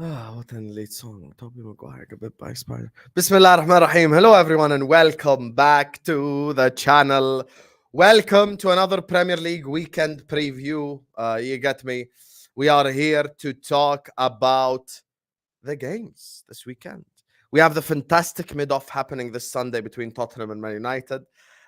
What an elite song. Toby Maguire, a bit by Spider. Bismillah ar-Rahman ar-Rahim. Hello, everyone, and welcome back to the channel. Welcome to another Premier League weekend preview. You get me? We are here to talk about the games this weekend. We have the fantastic mid-off happening this Sunday between Tottenham and Man United.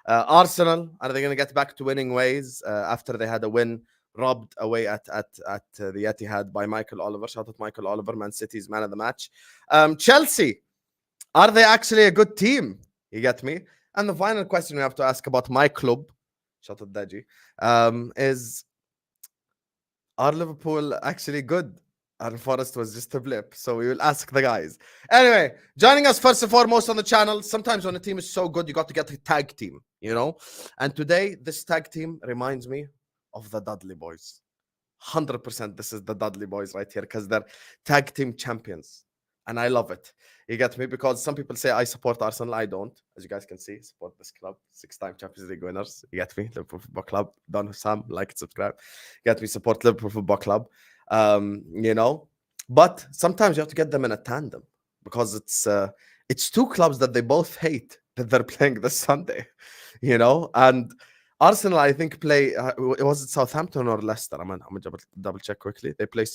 Arsenal, are they going to get back to winning ways after they had a win robbed away at the Etihad by Michael Oliver? Shout out Michael Oliver, Man City's man of the match. Chelsea, are they actually a good team? You get me? And the final question we have to ask about my club, shout out Daji, is, are Liverpool actually good? And Forest was just a blip. So we will ask the guys. Anyway, joining us first and foremost on the channel. Sometimes when a team is so good, you got to get a tag team, you know? And today, this tag team reminds me of the Dudley Boys. 100% this is the Dudley Boys right here because they're tag team champions. And I love it. You get me? Because some people say I support Arsenal. I don't. As you guys can see, support this club. 6-time Champions League winners. You get me? Liverpool Football Club. Don Sam, like and subscribe. You get me? Support Liverpool Football Club. You know? But sometimes you have to get them in a tandem because it's two clubs that they both hate that they're playing this Sunday. You know? And Arsenal, I think, play. Was it Southampton or Leicester? I'm gonna double check quickly. They play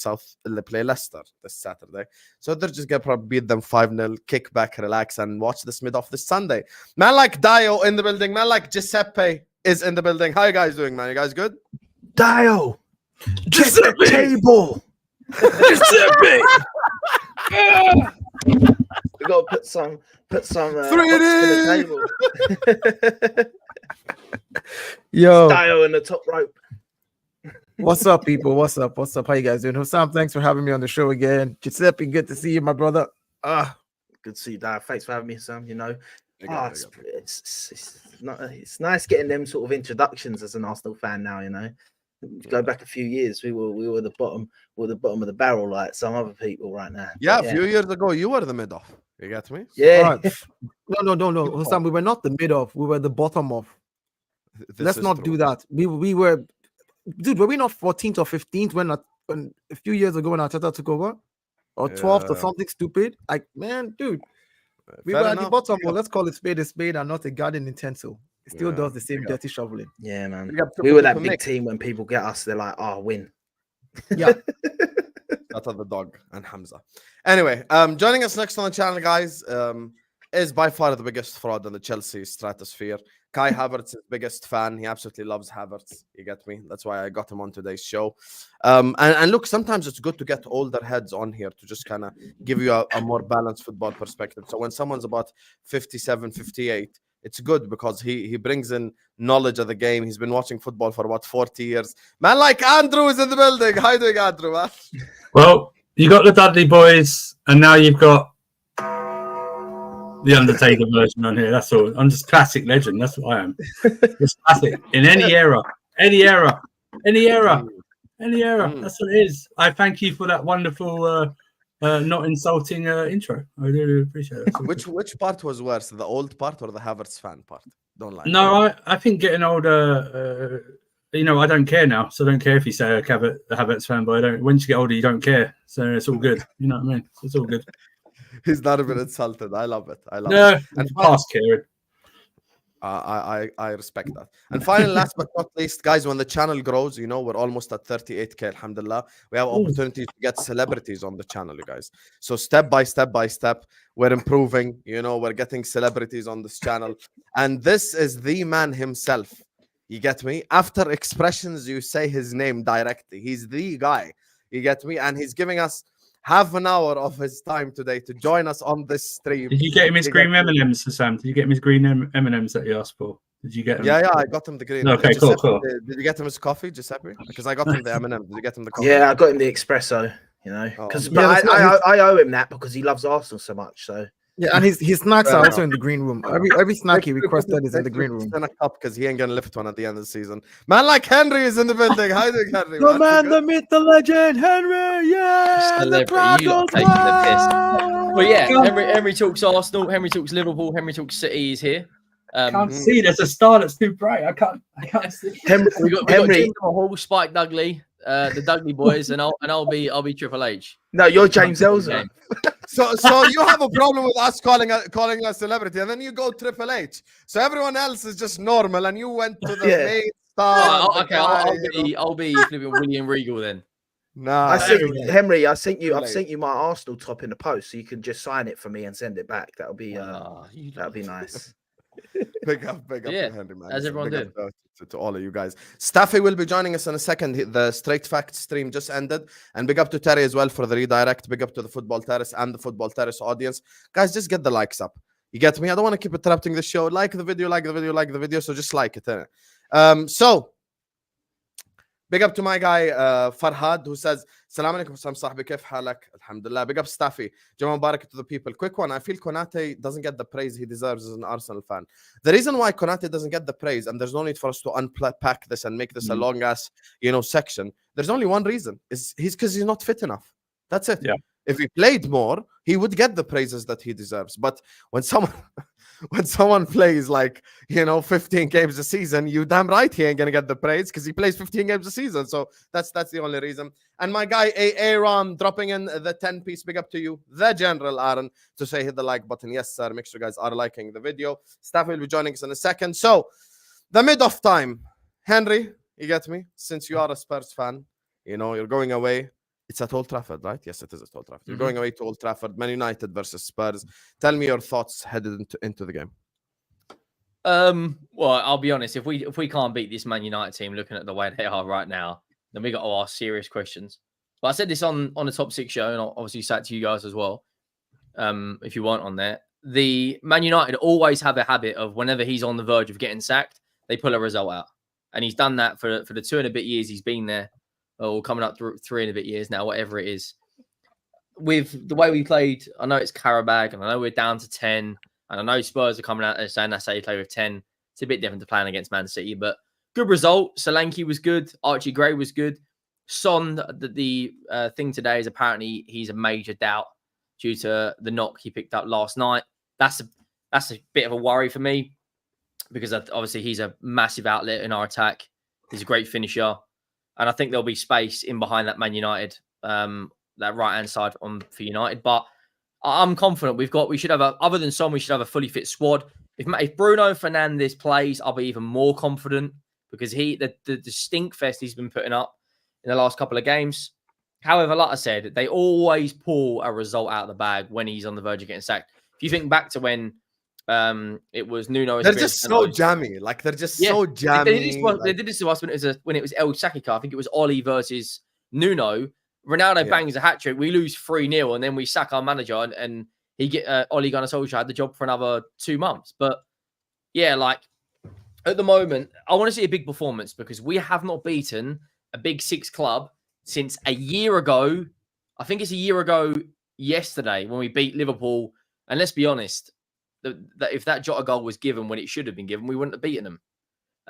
Leicester this Saturday, so they're just gonna probably beat them 5-0. Kick back, relax, and watch this mid-off this Sunday. Man like Dayo in the building. Man like Giuseppe is in the building. How you guys doing, man? You guys good? Dayo, Giuseppe, table, Giuseppe. We gotta put some 3 in the table. Yo, Dayo in the top rope. what's up, people? What's up? How you guys doing? Hussam, thanks for having me on the show again. Giuseppe, good to see you, my brother. Good to see you, Dayo. Thanks for having me, Sam. You know, it's nice getting them sort of introductions as an Arsenal fan now. You know, go back a few years, we were the bottom of the barrel like some other people right now. Yeah, a few years ago, you were the mid-off. You get me? Yeah. Right. No. Hussam, we were not the mid off. We were the bottom off. Let's not do that. We were, dude. Were we not 14th or 15th when a few years ago when Arteta took over, or 12th or something stupid? Like, man, dude, we were at the bottom. Well, let's call it a spade and not a garden utensil. It still does the same dirty shoveling. Yeah, man. We were that big team when people get us, they're like, "Oh, win." Yeah. That's the dog and Hamza. Anyway, joining us next on the channel, guys, is by far the biggest fraud in the Chelsea stratosphere. Kai Havertz is the biggest fan. He absolutely loves Havertz. You get me? That's why I got him on today's show. And look, sometimes it's good to get older heads on here to just kind of give you a more balanced football perspective. So when someone's about 57, 58, it's good because he brings in knowledge of the game. He's been watching football for about 40 years. Man like Andrew is in the building. How you doing, Andrew, man? Well, you got the Dudley Boys, and now you've got the Undertaker version on here. That's all. I'm just classic legend. That's what I am. Just classic in any era. That's what it is. I thank you for that wonderful, not insulting intro. I really appreciate it. Which part was worse, the old part or the Havertz fan part? Don't lie. No, I think getting older. I don't care now, so I don't care if you say a Havertz fan, but I don't. Once you get older, you don't care, so it's all good. You know what I mean? It's all good. He's not even insulted. I love it. I love it. And past caring. I respect that. And finally, last but not least, guys, when the channel grows, you know, we're almost at 38K, alhamdulillah. We have opportunities to get celebrities on the channel, you guys. So step by step, we're improving. You know, we're getting celebrities on this channel. And this is the man himself. You get me? After expressions, you say his name directly. He's the guy. You get me? And he's giving us half an hour of his time today to join us on this stream. Did you get him his green M&Ms, Sam? Did you get him his green M&Ms that he asked for? Did you get him? Yeah, I got him the green. Okay, Giuseppe, cool. Did you get him his coffee, Giuseppe? Because I got him the M&M. Did you get him the coffee? Yeah, I got him the espresso. You know, because I owe him that because he loves Arsenal so much. So yeah, and his snacks are also in the green room. Every snack he requested is in the green room. In a cup because he ain't gonna lift one at the end of the season. Man like Henry is in the building. How you doing, Henry? The man, the myth, the legend, Henry. Yeah, Celebrity, you lot taking the piss. But yeah, Henry talks Arsenal. Henry talks Liverpool. Henry talks City. Is here. Can't see. There's a star that's too bright. I can't see. We got Hall, Spike Dudley, the Dudley boys, and I'll be Triple H. No, you're James Ellsworth. So you have a problem with us calling a celebrity, and then you go Triple H. So everyone else is just normal, and you went to the main star. Okay, I'll be flipping William Regal then. Nah, Henry, I've sent you my Arsenal top in the post, so you can just sign it for me and send it back. That'll be nice. Big up to Henry, man. As everyone did. To all of you guys. Staffy will be joining us in a second. The Straight Facts stream just ended. And big up to Terry as well for the redirect. Big up to the Football Terrace and the Football Terrace audience. Guys, just get the likes up. You get me? I don't want to keep interrupting the show. Like the video. So just like it. Innit? So big up to my guy Farhad, who says, Salam alaikum, Sam Sahbi, kif halak? Alhamdulillah. Big up Staffy. Jama Mubarak to the people. Quick one. I feel Konate doesn't get the praise he deserves as an Arsenal fan. The reason why Konate doesn't get the praise, and there's no need for us to unpack this and make this a long ass, section. There's only one reason. He's because he's not fit enough. That's it. Yeah. If he played more, he would get the praises that he deserves. But when someone plays 15 games a season, you damn right he ain't gonna get the praise because he plays 15 games a season. So that's the only reason. And my guy Aaron dropping in the 10-piece. Big up to you, the General Aaron, to say hit the like button. Yes, sir. Make sure you guys are liking the video. Staff will be joining us in a second. So the mid-off time, Henry, you get me? Since you are a Spurs fan, you're going away. It's at Old Trafford, right? Yes, it is at Old Trafford. You're going away to Old Trafford, Man United versus Spurs. Tell me your thoughts headed into the game. Well, I'll be honest. If we can't beat this Man United team, looking at the way they are right now, then we got to ask serious questions. But I said this on the Top 6 show, and I'll obviously say it to you guys as well. If you weren't on there, the Man United always have a habit of whenever he's on the verge of getting sacked, they pull a result out, and he's done that for the 2 and a bit years he's been there. Or coming up through 3 and a bit years now, whatever it is. With the way we played, I know it's Karabag, and I know we're down to 10, and I know Spurs are coming out and saying that's how you play with 10. It's a bit different to playing against Man City, but good result. Solanke was good. Archie Gray was good. Son, the thing today is apparently he's a major doubt due to the knock he picked up last night. That's a bit of a worry for me because obviously he's a massive outlet in our attack. He's a great finisher. And I think there'll be space in behind that Man United, that right-hand side for United. But I'm confident we should have other than Son, we should have a fully fit squad. If Bruno Fernandes plays, I'll be even more confident because the stink fest he's been putting up in the last couple of games. However, like I said, they always pull a result out of the bag when he's on the verge of getting sacked. If you think back to when it was Nuno. They're just so jammy. They're just so jammy. They did this to us when it was El Sakika. I think it was Oli versus Nuno. Ronaldo bangs a hat trick. We lose 3-0, and then we sack our manager, and he get Ole Gunnar Solskjaer had the job for another 2 months. But at the moment, I want to see a big performance because we have not beaten a Big 6 club since a year ago. I think it's a year ago yesterday when we beat Liverpool. And let's be honest. That if that Jota goal was given when it should have been given, we wouldn't have beaten them.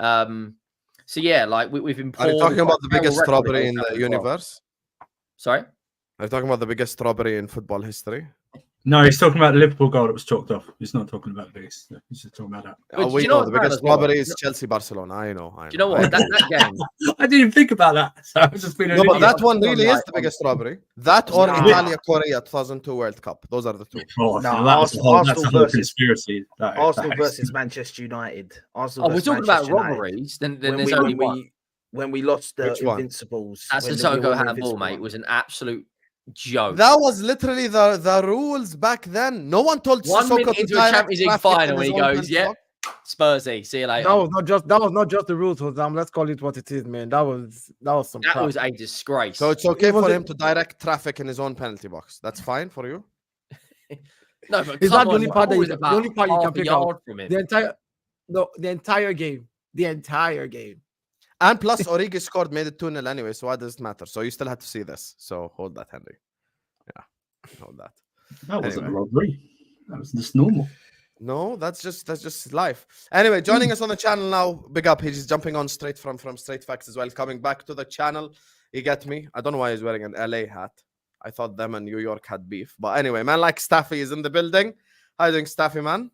We've been. Are you talking about the biggest robbery in the universe? Sorry, are you talking about the biggest robbery in football history? No, he's talking about the Liverpool goal that was chalked off. He's not talking about the biggest. He's just talking about that. The biggest robbery is Chelsea-Barcelona. I know. Do you know what? That game. I didn't even think about that. So I've just been. No, but that one really is the biggest robbery. That or Italia-Korea 2002 World Cup. Those are the two. Oh, no, that's a whole conspirity. Arsenal versus Manchester United. We're talking about robberies. Then there's only one. When we lost the Invincibles. That's the Sissoko handball, mate. It was an absolute joke. That was literally the rules back then. No one told 1 Sissoko minute into a Champions League final when he goes, Spursy, see you later. That was not just the rules, Hossam. Let's call it what it is, man. That was some crap. Was a disgrace. So it's okay for him to direct traffic in his own penalty box. That's fine for you? No, but it's not the only part you can pick out from it. The entire game. The entire game. And plus, Origi scored, made it 2-0 anyway, so why does it matter? So you still had to see this. So hold that, Henry. Yeah, hold that. That wasn't a robbery. That was just normal. No, that's just life. Anyway, joining us on the channel now, big up. He's jumping on straight from Straight Facts as well. Coming back to the channel, you get me? I don't know why he's wearing an LA hat. I thought them and New York had beef. But anyway, man like Staffy is in the building. How you doing, Staffy, man?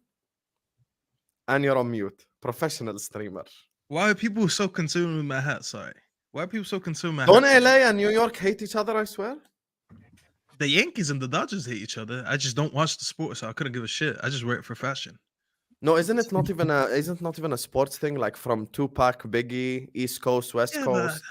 And you're on mute. Professional streamer. Why are people so consumed with my hat? Sorry. Why are people so consumed? Don't LA and New York hate each other? I swear. The Yankees and the Dodgers hate each other. I just don't watch the sport, so I couldn't give a shit. I just wear it for fashion. No, isn't it not even a sports thing? Like from Tupac, Biggie, East Coast, West Yeah, Coast.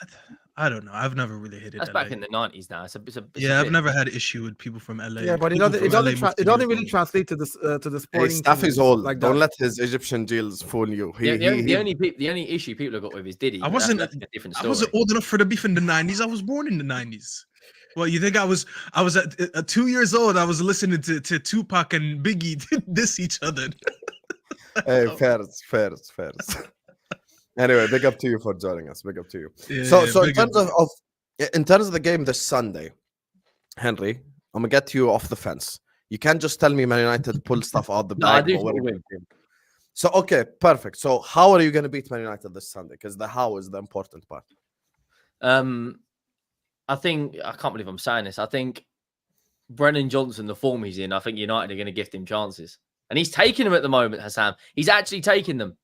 I don't know. I've never really hated That's LA. back in the 90s now. It's a I've bit- never had an issue with people from LA. Yeah, but it People doesn't. from It doesn't. LA move to It New doesn't York really all the translate to the Hey, sporting. Staffy's teams old. like Don't that. let his Egyptian deals fool you. the only issue people have got with is Diddy. I but that's- wasn't. that's a different I story. wasn't old enough for the beef in the 90s. I was born in the 90s. Well, you think I was at 2 years old? I was listening to Tupac and Biggie diss each other. Hey, fairs. Anyway, big up to you for joining us. Big up to you. Yeah, So in big up, terms in terms of the game this Sunday, Henry, I'm gonna get you off the fence. You can't just tell me Man United pull stuff out the No, I bag. do but think we're we'll gonna win. So okay, perfect. So how are you gonna beat Man United this Sunday? Because the how is the important part. I think I can't believe I'm saying this. I think Brennan Johnson, the form he's in, I think United are going to gift him chances, and he's taking them at the moment. Hassan, he's actually taking them,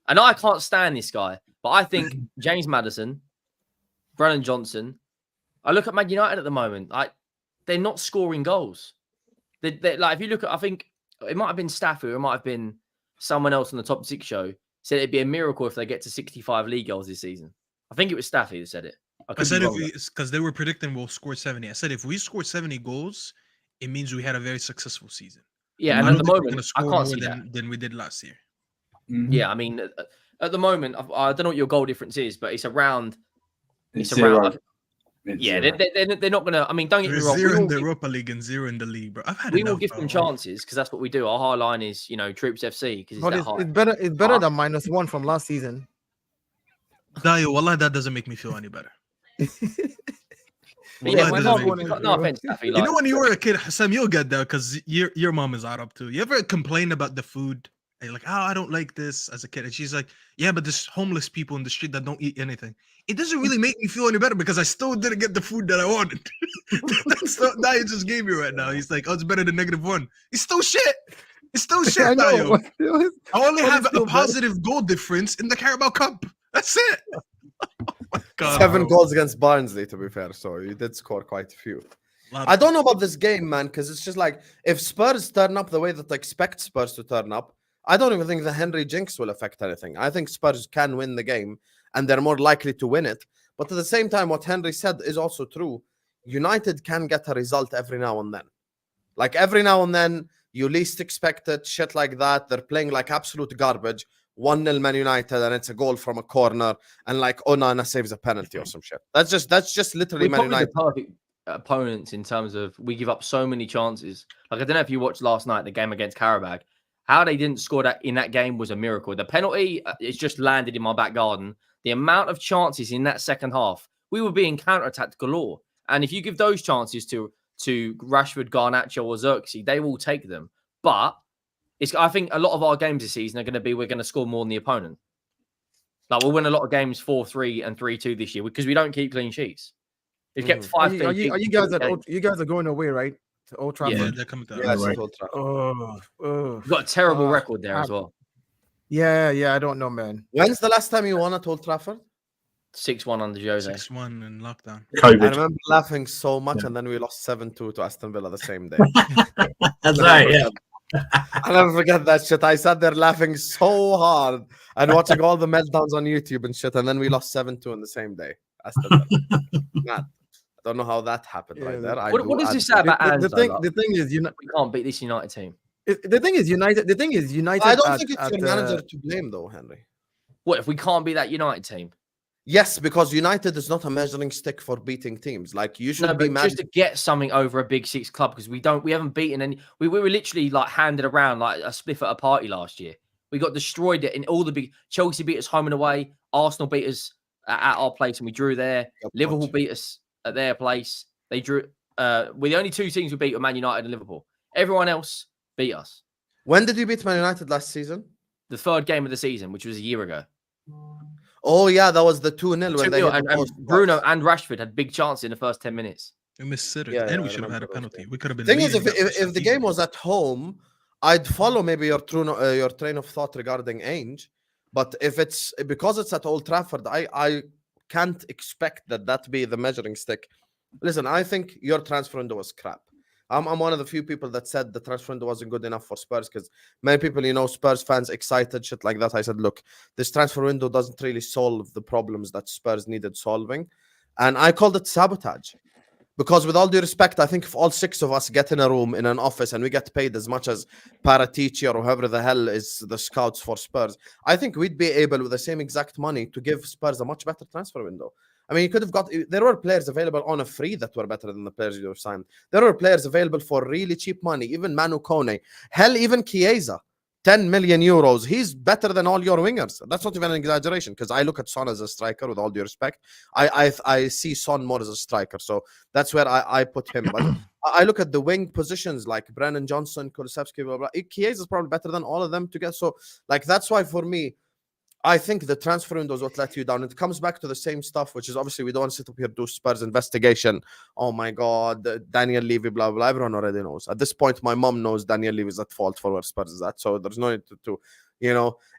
and I can't stand this guy. But I think James Maddison, Brennan Johnson. I look at Man United at the moment. They're not scoring goals. They're like if you look at, I think it might have been Staffy or it might have been someone else on the top 6 show said it'd be a miracle if they get to 65 league goals this season. I think it was Staffy that said it. I said because they were predicting we'll score 70. I said if we score 70 goals, it means we had a very successful season. Yeah, and I at don't the think we're moment, gonna I score can't more see that. than we did last year. Yeah, I mean, at the moment, I don't know what your goal difference is, but it's around. It's It's around. zero. It's Yeah, zero. they're not gonna. I mean, don't get me There's wrong. 0 in the Europa League and 0 in the league, bro. I've had We will enough, give bro. them chances because that's what we do. Our high line is, Troops FC because it's But that it's, high. it's better. It's better than -1 from last season. Dayo, wallah, that doesn't make me feel any better. But yeah, Wallahi, we doesn't can't, make no me feel- offense, Staffy. You know when you were a kid, Hassan, you'll get that because your mom is Arab too. You ever complain about the food? And you're like, I don't like this as a kid. And she's like, yeah, but there's homeless people in the street that don't eat anything. It doesn't really make me feel any better because I still didn't get the food that I wanted. That's what Dayo just gave me right now. He's like, oh, it's better than -1. It's still shit. It's still I shit, know. Dayo. I only But have it's still a better. positive goal difference in the Carabao Cup. That's it. Oh my God, 7 bro. goals against Barnsley, to be fair. So you did score quite a few. Lot I of- don't know about this game, man, because it's just like if Spurs turn up the way that I expect Spurs to turn up, I don't even think the Henry jinx will affect anything. I think Spurs can win the game and they're more likely to win it. But at the same time, what Henry said is also true. United can get a result every now and then. Like every now and then, you least expect it, shit like that. They're playing like absolute garbage. 1-0 Man United, and it's a goal from a corner, and like Onana saves a penalty or some shit. That's just literally We're Man probably United. the perfect opponents in terms of we give up so many chances. Like I don't know if you watched last night the game against Karabakh. How they didn't score that in that game was a miracle. The penalty it's just landed in my back garden. The amount of chances in that second half, we were being counterattacked galore. And if you give those chances to Rashford, Garnacho, or Xerxes, they will take them. But I think a lot of our games this season are going to be we're going to score more than the opponent. Like we'll win a lot of games 4-3 and 3-2 this year because we don't keep clean sheets. We've kept 5 Are you guys you guys are going away, right? To Old Yeah, Trafford. they're coming down. Yeah, it's Anyway. a Old Trafford. We've got a terrible Oh, record there as well. Yeah. I don't know, man. When's the last time you won at Old Trafford? 6-1 under Jose. 6-1 in lockdown. I COVID. remember laughing so much, and then we lost 7-2 to Aston Villa the same day. That's right. Yeah. I'll never forget that shit. I sat there laughing so hard and watching all the meltdowns on YouTube and shit, and then we lost 7-2 in the same day. Aston Villa. Mad. I don't know how that happened right there. What does this say about Ange? The though, like, thing is, we can't beat this United team. the thing is United. I don't at- think it's at, your manager to blame, though, Henry. What if we can't beat that United team? Yes, because United is not a measuring stick for beating teams. Like you should No, be but mad. just to get something over a Big Six club because we haven't beaten any. We were literally like handed around like a spliff at a party last year. We got destroyed in all the big. Chelsea beat us home and away. Arsenal beat us at our place and we drew there. Yep, Liverpool watch. beat us at their place. They drew. We're the only 2 teams we beat were Man United and Liverpool. Everyone else beat us. When did you beat Man United last season? The 3rd game of the season, which was a year ago. Oh yeah, that was the 2-0 when they 2-0, hit the and post. Bruno and Rashford had big chances in the first 10 minutes. We missed Sitters, Yeah, and I we should have had a remember those penalty. games. We could have been. Thing is, leading that if first the season. game was at home, I'd follow maybe your train of thought regarding Ainge. But if it's because it's at Old Trafford, I can't expect that be the measuring stick. Listen, I think your transfer window was crap. I'm one of the few people that said the transfer window wasn't good enough for Spurs, because many people, Spurs fans excited, shit like that. I said, look, this transfer window doesn't really solve the problems that Spurs needed solving. And I called it sabotage. Because with all due respect, I think if all 6 of us get in a room, in an office, and we get paid as much as Paratici or whoever the hell is the scouts for Spurs, I think we'd be able, with the same exact money, to give Spurs a much better transfer window. I mean, you could have there were players available on a free that were better than the players you have signed. There were players available for really cheap money, even Manu Kone. Hell, even Chiesa, 10 million euros. He's better than all your wingers. That's not even an exaggeration, because I look at Son as a striker, with all due respect. I see Son more as a striker, so that's where I put him. But I look at the wing positions like Brennan Johnson, Kulusevski, blah, blah. Chiesa is probably better than all of them together. So, that's why for me, I think the transfer window is what let you down. It comes back to the same stuff, which is obviously we don't want to sit up here do Spurs investigation. Oh my God, Daniel Levy, blah, blah. Everyone already knows. At this point, my mom knows Daniel Levy is at fault for where Spurs is at. So there's no need to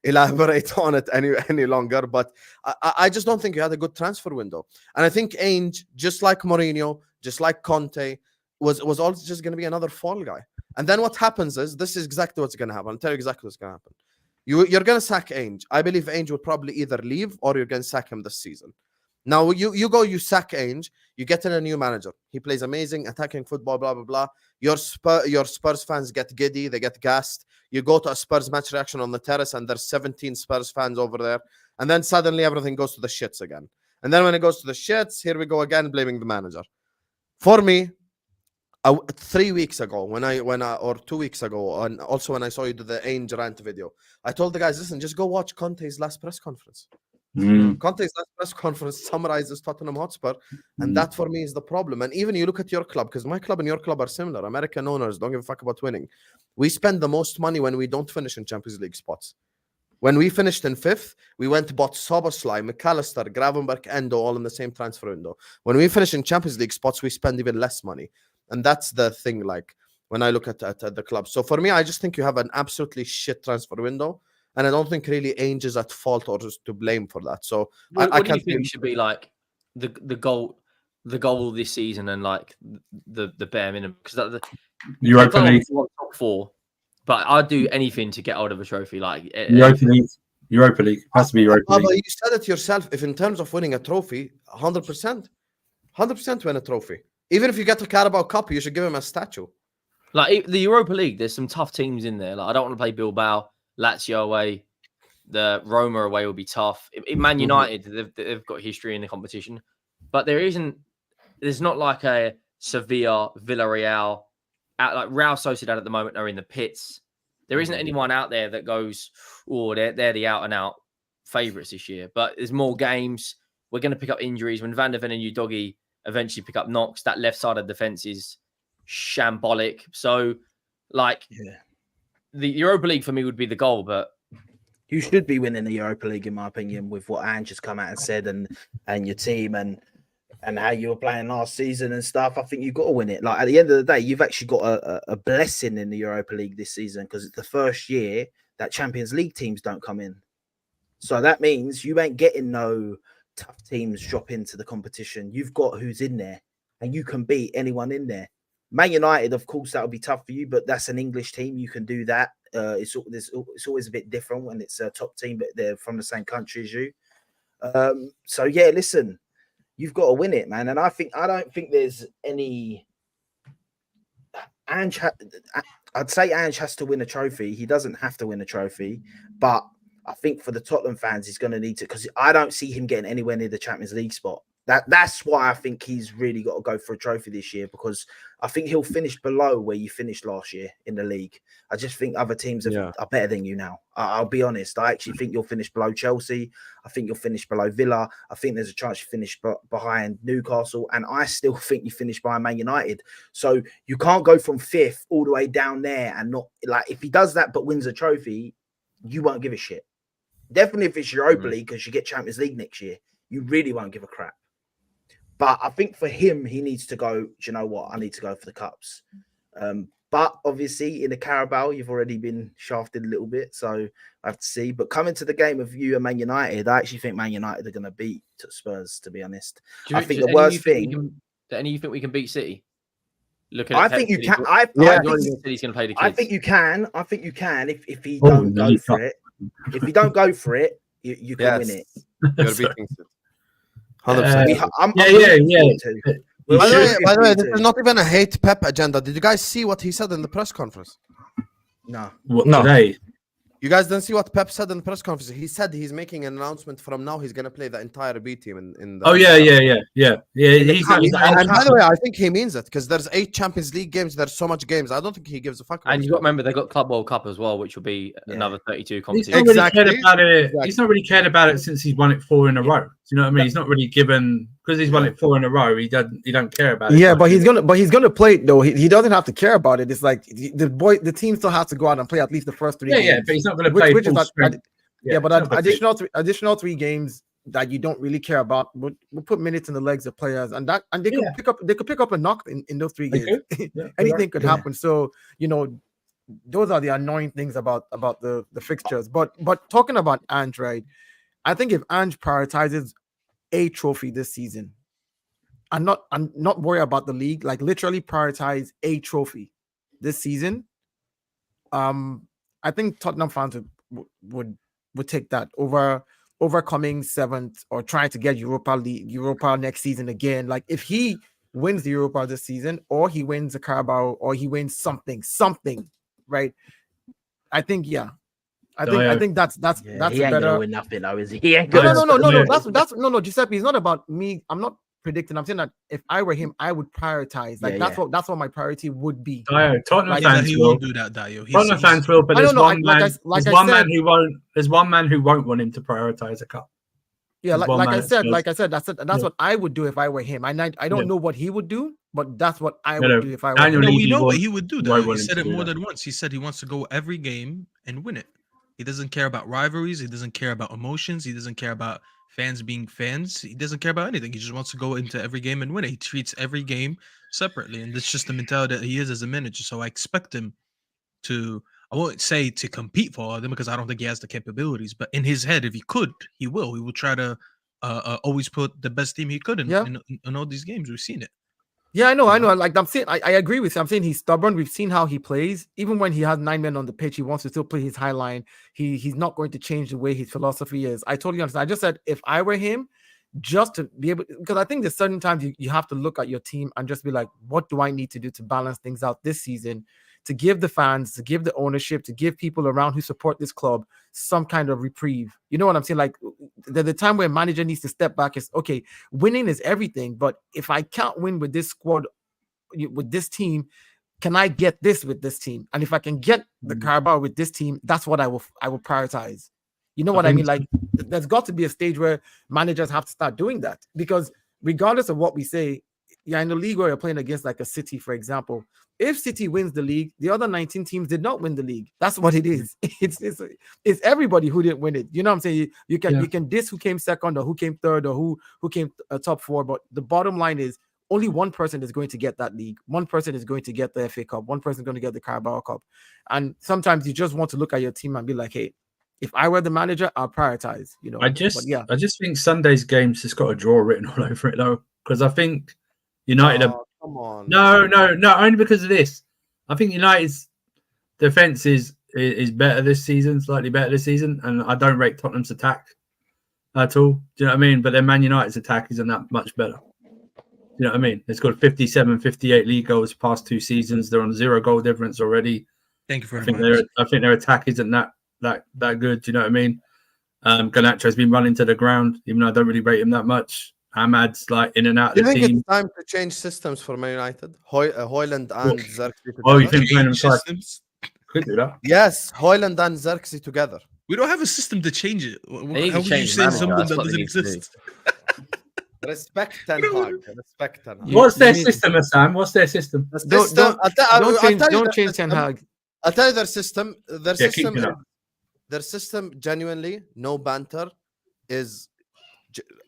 elaborate on it any longer. But I just don't think you had a good transfer window. And I think Ainge, just like Mourinho, just like Conte, was always just going to be another fall guy. And then what happens is, this is exactly what's going to happen. I'll tell you exactly what's going to happen. You're going to sack Ainge. I believe Ainge will probably either leave or you're going to sack him this season. Now, you sack Ainge, you get in a new manager. He plays amazing attacking football, blah, blah, blah. Your Spurs fans get giddy. They get gassed. You go to a Spurs match reaction on the terrace and there's 17 Spurs fans over there. And then suddenly everything goes to the shits again. And then when it goes to the shits, here we go again, blaming the manager. For me, 3 weeks ago, or 2 weeks ago, and also when I saw you do the Ainge rant video, I told the guys, listen, just go watch Conte's last press conference. Conte's last press conference summarizes Tottenham Hotspur, and that for me is the problem. And even you look at your club, because my club and your club are similar. American owners don't give a fuck about winning. We spend the most money when we don't finish in Champions League spots. When we finished in 5th, we went to bought Soboslai, McAllister, Gravenberch, Endo, all in the same transfer window. When we finish in Champions League spots, we spend even less money. And that's the thing, when I look at the club. So for me, I just think you have an absolutely shit transfer window. And I don't think really Ainge is at fault or just to blame for that. So what do you think should be the goal this season and the bare minimum? Because the Europa League, top 4, but I'd do anything to get hold of a trophy. Europa League has to be Europa League. You said it yourself. If in terms of winning a trophy, 100% win a trophy. Even if you get the Carabao Cup, you should give him a statue. The Europa League, there's some tough teams in there. I don't want to play Bilbao, Lazio away. The Roma away will be tough. Man United, they've got history in the competition. But there's not like a Sevilla, Villarreal. Real Sociedad at the moment are in the pits. There isn't anyone out there that goes, oh, they're the out-and-out favourites this year. But there's more games. We're going to pick up injuries. When Van der Ven and Udogie eventually pick up knocks, that left side of defense is shambolic. So, the Europa League for me would be the goal, but you should be winning the Europa League, in my opinion, with what Ange has come out and said, and your team and how you were playing last season and stuff. I think you've got to win it. At the end of the day, you've actually got a blessing in the Europa League this season, because it's the first year that Champions League teams don't come in. So that means you ain't getting no tough teams drop into the competition. You've got who's in there, and you can beat anyone in there. Man United, of course, that'll be tough for you, but that's an English team. You can do that. It's always a bit different when it's a top team, but they're from the same country as you. So yeah, listen, you've got to win it, man. And I don't think there's any. I'd say Ange has to win a trophy. He doesn't have to win a trophy, but I think for the Tottenham fans, he's going to need to, because I don't see him getting anywhere near the Champions League spot. That's why I think he's really got to go for a trophy this year, because I think he'll finish below where you finished last year in the league. I just think other teams are better than you now. I'll be honest. I actually think you'll finish below Chelsea. I think you'll finish below Villa. I think there's a chance you finish behind Newcastle. And I still think you finish behind Man United. So you can't go from 5th all the way down there and not, if he does that but wins a trophy, you won't give a shit. Definitely if it's Europa League, because you get Champions League next year, you really won't give a crap. But I think for him, he needs to go, do you know what? I need to go for the cups. But obviously, in the Carabao, you've already been shafted a little bit, so I have to see. But coming to the game of you and Man United, I actually think Man United are going to beat Spurs. To be honest, I think the worst thing. Do any of you think we can beat City? I think you can. I think City's going to play the kids. I think you can. I think you can if he don't go for it. If you don't go for it, you can win it. You're beating City. 100%. Yeah. By the way, this is not even a hate Pep agenda. Did you guys see what he said in the press conference? No. Today? You guys didn't see what Pep said in the press conference. He said he's making an announcement from now. He's going to play the entire B team in the. Oh yeah. And by the way, I think he means it because there's 8 Champions League games. There's so much games. I don't think he gives a fuck. And you got to remember they got Club World Cup as well, which will be another 32 competitions. He's not really cared about it. He's not really cared about it since he's won it 4 in a row. Do you know what I mean? He's not really given because he's won it 4 in a row. He don't care about it. Yeah, but he's gonna play it though. He doesn't have to care about it. It's like the team still has to go out and play at least the first 3 games. Yeah, but he's not going to play full strength. But additional 3 games that you don't really care about will put minutes in the legs of players, and they could pick up a knock in those 3 games. Anything could happen. So those are the annoying things about the fixtures. But talking about Ange, right? I think if Ange prioritizes a trophy this season, I'm not worried about the league. Like literally prioritize a trophy this season. I think Tottenham fans would take that over coming 7th or trying to get Europa next season again. Like if he wins the Europa this season, or he wins the Carabao, or he wins something, right? I think I think that's he ain't better. Gonna win nothing, though, is he? He ain't gonna. No. That's Giuseppe. It's not about me. I'm not predicting. I'm saying that if I were him, I would prioritize. Like that's what my priority would be. Dayo, Tottenham fans he won't do that, Dayo. Tottenham fans will, but there's one man who won't. There's one man who won't want him to prioritize a cup. Yeah, like I said, that's what I would do if I were him. I don't know what he would do, but that's what I would do if I were him. We know what he would do. He said it more than once. He said he wants to go every game and win it. He doesn't care about rivalries. He doesn't care about emotions. He doesn't care about fans being fans. He doesn't care about anything. He just wants to go into every game and win it. He treats every game separately, and that's just the mentality that he is as a manager. So I expect him to. I won't say to compete for all of them because I don't think he has the capabilities. But in his head, if he could, he will. He will try to always put the best team he could in all these games. We've seen it. Yeah, I know. Like I'm saying, I agree with you. I'm saying he's stubborn. We've seen how he plays. Even when he has 9 men on the pitch, he wants to still play his high line. He's not going to change the way his philosophy is. I totally understand. I just said if I were him, just to be able, because I think there's certain times you have to look at your team and just be like, what do I need to do to balance things out this season? To give the fans, to give the ownership, to give people around who support this club some kind of reprieve. You know what I'm saying? Like the time where manager needs to step back is, okay, winning is everything. But if I can't win with this squad, with this team, can I get this with this team? And if I can get the Carabao with this team, that's what I will prioritize. You know what I mean? Like there's got to be a stage where managers have to start doing that, because regardless of what we say, in the league where you're playing against like a City, for example, if City wins the league, the other 19 teams did not win the league. That's what it is. It's everybody who didn't win it. You know what I'm saying? You can diss who came second or who came third or who came top 4, but the bottom line is only one person is going to get that league. One person is going to get the FA Cup. One person is going to get the Carabao Cup. And sometimes you just want to look at your team and be like, hey, if I were the manager, I'll prioritize. You know, I just think Sunday's game's just got a draw written all over it though, because I think United are. Come on. No, only because of this. I think United's defense is better this season, slightly better this season, and I don't rate Tottenham's attack at all. Do you know what I mean? But then Man United's attack isn't that much better. You know what I mean? It's got 57, 58 league goals past 2 seasons. They're on 0 goal difference already. Thank you very much. I think their attack isn't that good. Do you know what I mean? Garnacho's been running to the ground, even though I don't really rate him that much. Ahmad's like in and out of the team. Do you think it's time to change systems for Man United? Højlund and Xerxes together? Oh, you think playing them systems? Could do that. Yes, Højlund and Xerxes together. We don't have a system to change it. How can you say something that doesn't exist? Respect Ten Hag. Respect Ten Hag. What's their system, Sam? What's their system? Don't change Ten Hag. I'll tell you their system. Their Yeah, system genuinely, no banter, is.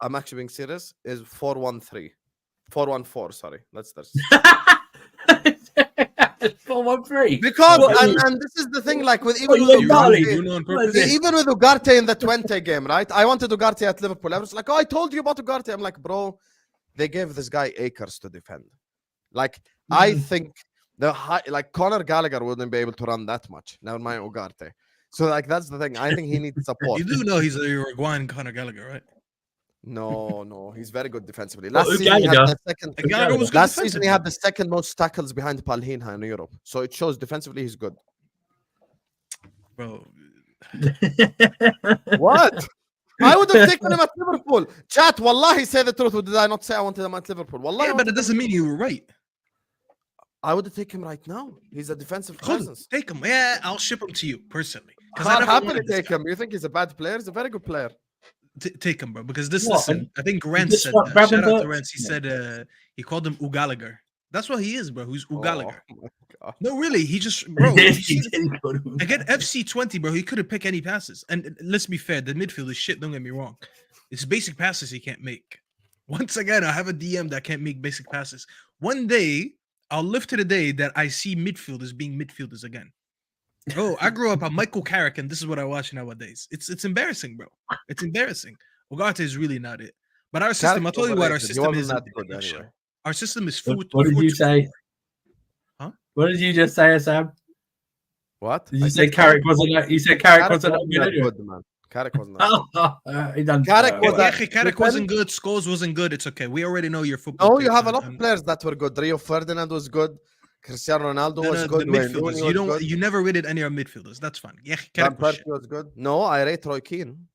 I'm actually being serious. Is 4-1-3, 4-1-4. Sorry, that's their. 4-1-4. 4-1-3? Because What, and this is the thing, like with what, even you with got Bali? Ugarte, Bruno on What is purpose. this? even with Ugarte in the 20 game, right? I wanted Ugarte at Liverpool. I was like, oh, I told you about Ugarte. I'm like, bro, they gave this guy acres to defend. Like, I think like Conor Gallagher wouldn't be able to run that much. Never mind Ugarte. So like that's the thing. I think he needs support. You do know he's a Uruguayan Conor Gallagher, right? No, he's very good defensively. Well, Last season he had Gallagher. the second. Gallagher was good Last season defensively. he had the second most tackles behind Palhinha in Europe. So it shows defensively he's good. Bro, What? I would have taken him at Liverpool. Chat, wallahi, say the truth. Or did I not say I wanted him at Liverpool? Wallahi, yeah, but it doesn't mean you were right. I would take him right now. He's a defensive Hold on, presence. take him. Yeah, I'll ship him to you personally. I'm happy to take him. You think he's a bad player? He's a very good player. Take him, bro. Because this, What? listen, I think Rance just said start that. grabbing Shout out the- to Rance. He said he called him Ugallagher. That's what he is, bro. Who's Ugallagher? Oh my God. No, really, he just, bro. He you did, see he the- did go to- Again, FC20, bro, he couldn't pick any passes. And let's be fair, the midfield is shit, don't get me wrong. It's basic passes he can't make. Once again, I have a DM that can't make basic passes. One day, I'll live to the day that I see midfielders being midfielders again. Bro, I grew up on Michael Carrick, and this is what I watch nowadays. It's embarrassing, bro. It's embarrassing. Ugarte is really not it. But our system, I'll tell you what our Overrated. He system wasn't is. that in a good nutshell. anyway. Our system is What did you say? Huh? What did you just say, Sam? What? Did you I say said Carrick wasn't that? You said Carrick Carrick wasn't that wasn't good that anyway? good, man. Carrick wasn't that good. He done. Carrick was that- Carrick wasn't good. Scholes wasn't good. It's okay. We already know your football. No, you takes have a on- lot on- of players that were good. Rio Ferdinand was good. Cristiano Ronaldo was the good. Wayne midfielders. Rooney You was don't. good. You never rated any of our midfielders. That's fine. Yeah, Van Carrick was Persie shit. was good. No, I rate Roy Keane.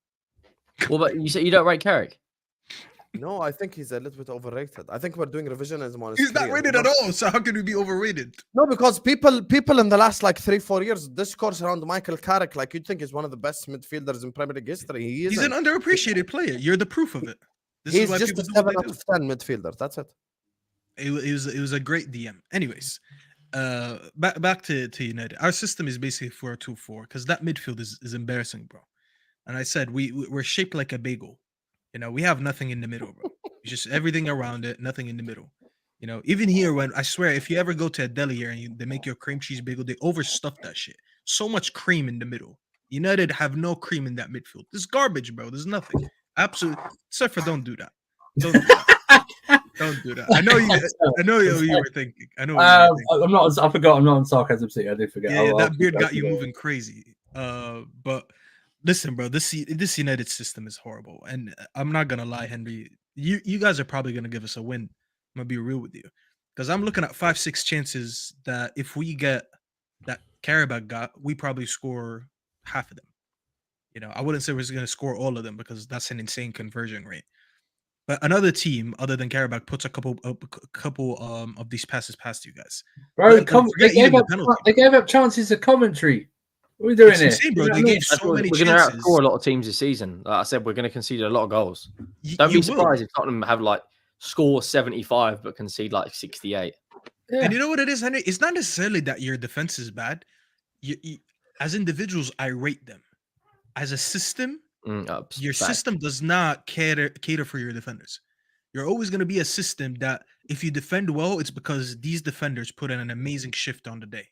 Well, but you said you don't rate Carrick. No, I think he's a little bit overrated. I think we're doing revisionism on his He's not career. rated at all. So how can we be overrated? No, because people in the last like 3-4 years discourse around Michael Carrick like you'd think he's one of the best midfielders in Premier League history. He He's isn't. an underappreciated player. You're the proof of it. This He's is why just people a do 7 what out they of do. 10 midfielder. That's it. It was a great DM. Anyways, back to United. Our system is basically 4-2-4 because that midfield is embarrassing, bro. And I said we're shaped like a bagel. You know, we have nothing in the middle, bro. It's just everything around it, nothing in the middle. You know, even here, when I swear, if you ever go to a deli here and they make you a cream cheese bagel, they overstuff that shit. So much cream in the middle. United have no cream in that midfield. This is garbage, bro. There's nothing. Absolutely. Surfer, don't do that. Don't do that. Don't do that. I know you were thinking. I know. What you were thinking. I'm not. I forgot. I'm not on sarcasm seat. I did forget. Yeah, I'll that beard I'll got you forget. moving crazy. But listen, bro, this United system is horrible, and I'm not gonna lie, Henry. You guys are probably gonna give us a win. I'm gonna be real with you, because I'm looking at 5-6 chances that if we get that Karabakh got, we probably score half of them. You know, I wouldn't say we're gonna score all of them because that's an insane conversion rate. But another team other than Karabakh puts a couple of these passes past you guys. Bro, Don't forget they, gave even up, the penalty. they gave up chances of commentary. What are we doing It's here? insane, bro. You know They what I mean? gave so many We're going to chances. outscore a lot of teams this season. Like I said, we're going to concede a lot of goals. Don't You be will. surprised if Tottenham have like score 75 but concede like 68. Yeah. And you know what it is, Henry? It's not necessarily that your defense is bad. You, as individuals, I rate them. As a system, your system does not cater for your defenders. You're always going to be a system that if you defend well, it's because these defenders put in an amazing shift on the day.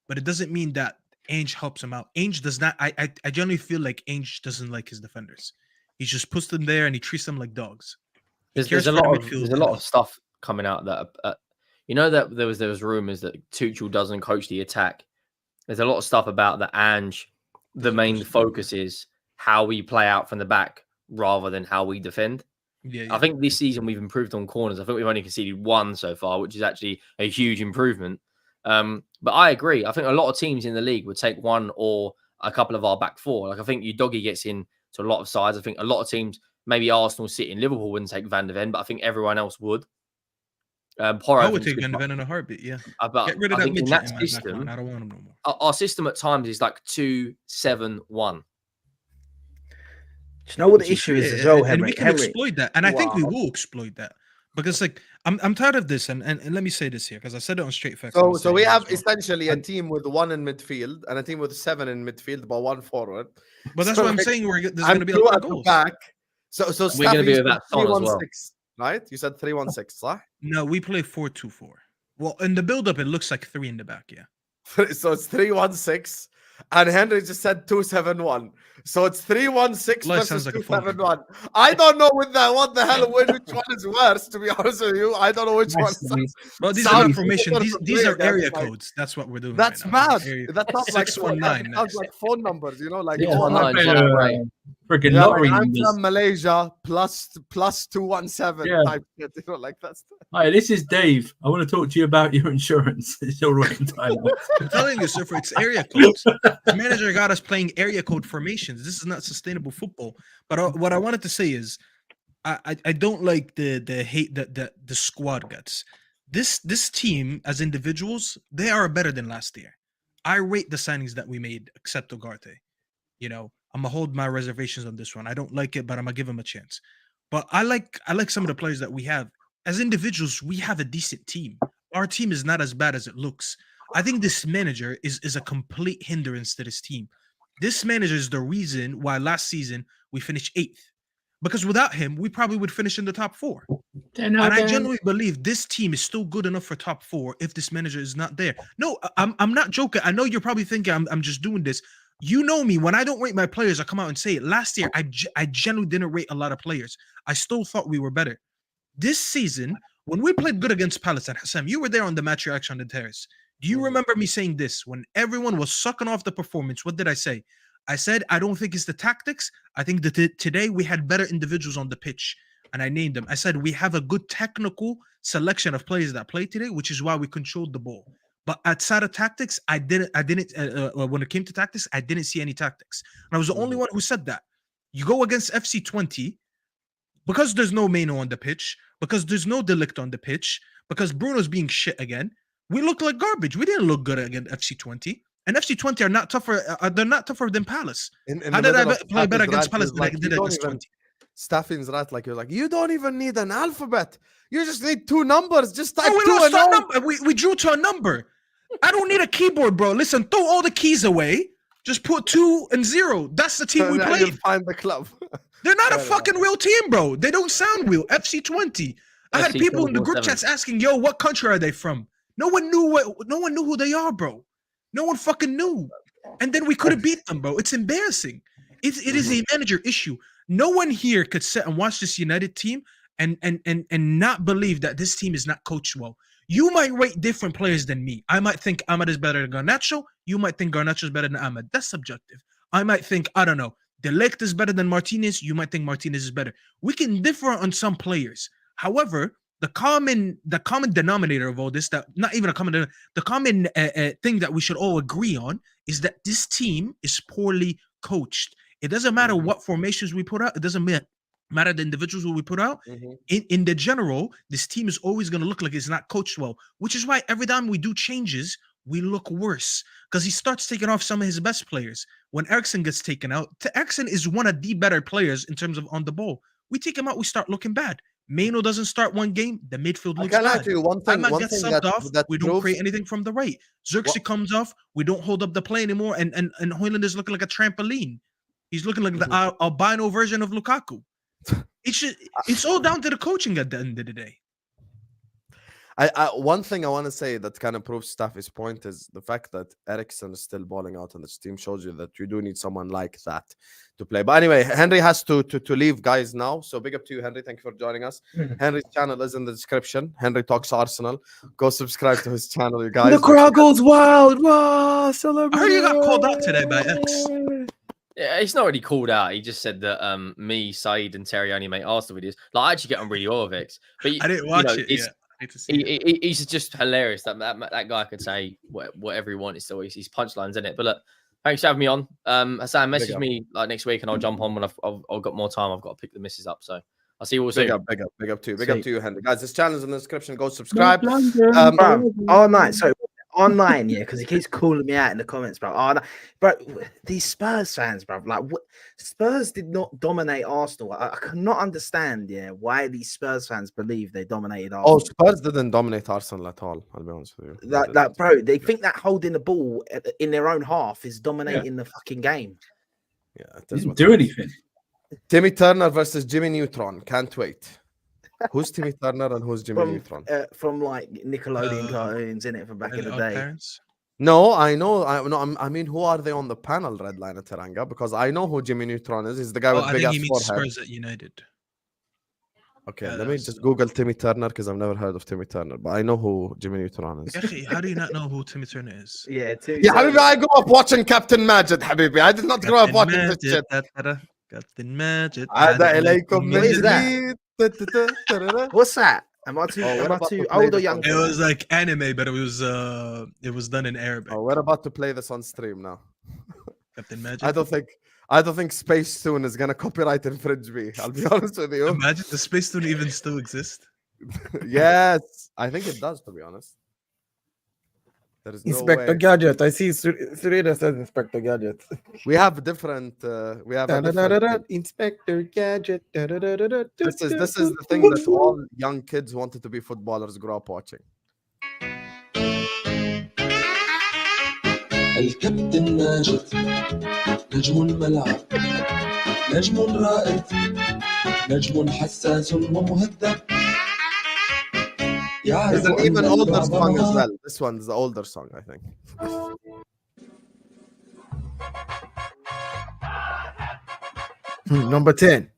But it doesn't mean that Ainge helps him out. Ainge does not. I generally feel like Ainge doesn't like his defenders. He just puts them there and he treats them like dogs. There's a lot of stuff coming out that you know that there was rumors that Tuchel doesn't coach the attack. There's a lot of stuff about that Ange. The main focus is how we play out from the back rather than how we defend. Yeah. I think this season we've improved on corners. I think we've only conceded 1 so far, which is actually a huge improvement. But I agree. I think a lot of teams in the league would take 1 or a couple of our back 4. Like I think Udogie gets in to a lot of sides. I think a lot of teams, maybe Arsenal, City, and Liverpool wouldn't take Van de Ven, but I think everyone else would. I would take Van de Ven in a heartbeat. Yeah. But Get rid of I that think in midget that in my back system, line. I don't want him no more. our system at times is like 2-7-1. Do you know what the issue is as well, Henry? And we can exploit that. And I think we will exploit that. Because like I'm tired of this, and let me say this here, because I said it on Straight Facts. So we have essentially a team with 1 in midfield and a team with 7 in midfield, but 1 forward. But that's So, what I'm like, saying. There's I'm going to be a 2 lot at of the goals. back. So We're going to be with that Staffy, on as well. 3-1-6, right? You said 3-1-6, right? No, we play 4-2-4. Well, in the build-up, it looks like 3 in the back. Yeah. So it's 316, and Henry just said 271. So it's 316 Life versus sounds like a phone 271. I don't know what the hell which one is worse. To be honest with you, I don't know which one. Well, these Sounds are not formation. similar to These play are against, area like- codes. That's what we're doing. That's right now. mad. Area That's not like 619 that sounds like phone numbers, you know, like Yeah, oh, online, I'm, yeah, right. Freaking yeah, lottery like, I'm numbers. from Malaysia plus 217 Yeah. type shit, you know, like that's Hi, this is Dave. I want to talk to you about your insurance. It's all right in Thailand. I'm telling you, Surfer, it's area codes. This manager got us playing area code formations. This is not sustainable football. But what I wanted to say is, I don't like the hate that the squad gets. This team as individuals, they are better than last year. I rate the signings that we made, except Ugarte. You know, I'm gonna hold my reservations on this one. I don't like it, but I'm gonna give him a chance. But I like some of the players that we have. As individuals, we have a decent team. Our team is not as bad as it looks. I think this manager is a complete hindrance to this team. This manager is the reason why last season we finished 8th. Because without him, we probably would finish in the top 4. And I genuinely believe this team is still good enough for top 4 if this manager is not there. No, I'm not joking. I know you're probably thinking I'm just doing this. You know me. When I don't rate my players, I come out and say it. Last year, I genuinely didn't rate a lot of players. I still thought we were better. This season, when we played good against Palace, and Hassan, you were there on the match reaction on the terrace. Do you remember me saying this? When everyone was sucking off the performance, what did I say? I said, I don't think it's the tactics. I think that today we had better individuals on the pitch. And I named them. I said, we have a good technical selection of players that play today, which is why we controlled the ball. But outside of tactics, I didn't. When it came to tactics, I didn't see any tactics. And I was the only one who said that. You go against FC20, because there's no Mano on the pitch, because there's no Delict on the pitch, because Bruno's being shit again, we look like garbage. We didn't look good against FC20. And FC20 are not tougher. They're not tougher than Palace. How did I play better against Palace than I did against 20? Staffy's right, like you're like, you don't even need an alphabet. You just need 2 numbers. Just type 2 we lost and our 0. number. We drew to a number. I don't need a keyboard, bro. Listen, throw all the keys away. Just put 2 and 0. That's the team we Now played. you'll find the club. They're not a Fair fucking real team, bro. They don't sound real. FC20. I had people in the group chats asking, "Yo, what country are they from?" No one knew who they are, bro. No one fucking knew. And then we couldn't beat them, bro. It's embarrassing. It is a manager issue. No one here could sit and watch this United team and not believe that this team is not coached well. You might rate different players than me. I might think Ahmad is better than Garnacho. You might think Garnacho is better than Ahmad. That's subjective. I might think, I don't know, De Ligt is better than Martinez. You might think Martinez is better. We can differ on some players. However, the common denominator of all this, that not even a common, the common thing that we should all agree on is that this team is poorly coached. It doesn't matter what formations we put out. It doesn't matter the individuals who we put out. In the general, this team is always going to look like it's not coached well, which is why every time we do changes, we look worse because he starts taking off some of his best players. When Eriksen gets taken out, Eriksen is one of the better players in terms of on the ball. We take him out, we start looking bad. Mano doesn't start one game, the midfield looks bad. One thing gets subbed off, we don't create anything from the right. Xerxes comes off, we don't hold up the play anymore, and Højlund is looking like a trampoline. He's looking like the albino version of Lukaku. It's all down to the coaching at the end of the day. One thing I want to say that kind of proves Staffy's point is the fact that Eriksen is still balling out on this team shows you that you do need someone like that to play. But anyway, Henry has to leave, guys, now. So big up to you, Henry. Thank you for joining us. Henry's channel is in the description. Henry Talks Arsenal. Go subscribe to his channel, you guys. The crowd goes wild. Wow, celebrate. I heard you got called out today by X. Yeah, he's not really called out. He just said that me, Saeed, and Terry only make Arsenal videos. Like, I actually get on really well with X. But I didn't watch it yet. He's just hilarious. That guy could say whatever he wants. So he's punchlines, isn't it? But look, thanks for having me on. Hassan, message me like next week, and I'll jump on when I've got more time. I've got to pick the missus up. So I'll see you all soon. Big up to you, Henry. Guys, this channel is in the description. Go subscribe. All night. So online, yeah, because he keeps calling me out in the comments, bro. Oh, no. Bro, these Spurs fans, bro, like what? Spurs did not dominate Arsenal. I cannot understand, yeah, why these Spurs fans believe they dominated Arsenal. Oh, Spurs didn't dominate Arsenal at all. I'll be honest with you. Like, bro, they think that holding the ball in their own half is dominating the fucking game. Yeah, it Didn't do anything. Timmy Turner versus Jimmy Neutron. Can't wait. Who's Timmy Turner and who's Jimmy Neutron? From like Nickelodeon cartoons, in it, from back in the day. Parents. No, I know. I mean, who are they on the panel, Redline and Teranga? Because I know who Jimmy Neutron is. He's the guy Oh, with I big think ass he means forehead. Spurs at United. Okay, Yeah, let me that's- just Google Timmy Turner because I've never heard of Timmy Turner, but I know who Jimmy Neutron is. يا أخي, how do you not know who Timmy Turner is? Yeah, Yeah, Habibi, I grew up watching Captain Majid, Habibi. I did not grow up watching this shit. Captain Majid. عاد إليكم من What is that? جديد. تتتتررر. What's that? Am I too? Oh, we're Am I about to too play old or this young? on- It for was that? like anime, but it was done in Arabic. Oh, we're about to play this on stream now. Captain Majid. I don't think Space Tune is gonna copyright infringe me. I'll be honest with you. Imagine the space tune even still exist. Yes, I think it does. To be honest, there is no Inspector way. Gadget. I see Sureda says Inspector Gadget. We have different. We have a different. Inspector Gadget. This is the thing that all young kids wanted to be footballers grow up watching. الكابتن ماجد نجم الملعب نجم رائد نجم حساس ومهذب There's an even older song as well. This one's the older song, I think. Number 10.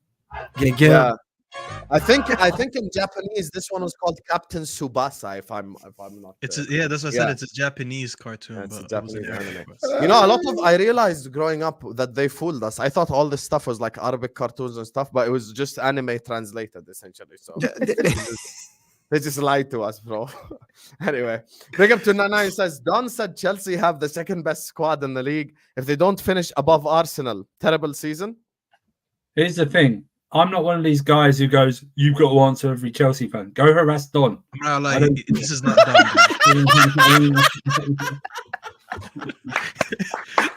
Yeah. Yeah. I think in Japanese this one was called Captain Tsubasa. If I'm not. It's yeah, that's what I said. Yeah. It's a Japanese cartoon, Yeah, it's a but it was in Japanese Arabic. anime. You know, a lot of I realized growing up that they fooled us. I thought all this stuff was like Arabic cartoons and stuff, but it was just anime translated essentially. So they just lied to us, bro. Anyway, big up to Nana. He says Don said Chelsea have the second best squad in the league. If they don't finish above Arsenal, terrible season. Here's the thing. I'm not one of these guys who goes, "You've got to answer every Chelsea fan." Go harass Don. I'm not I like don't- this is not done.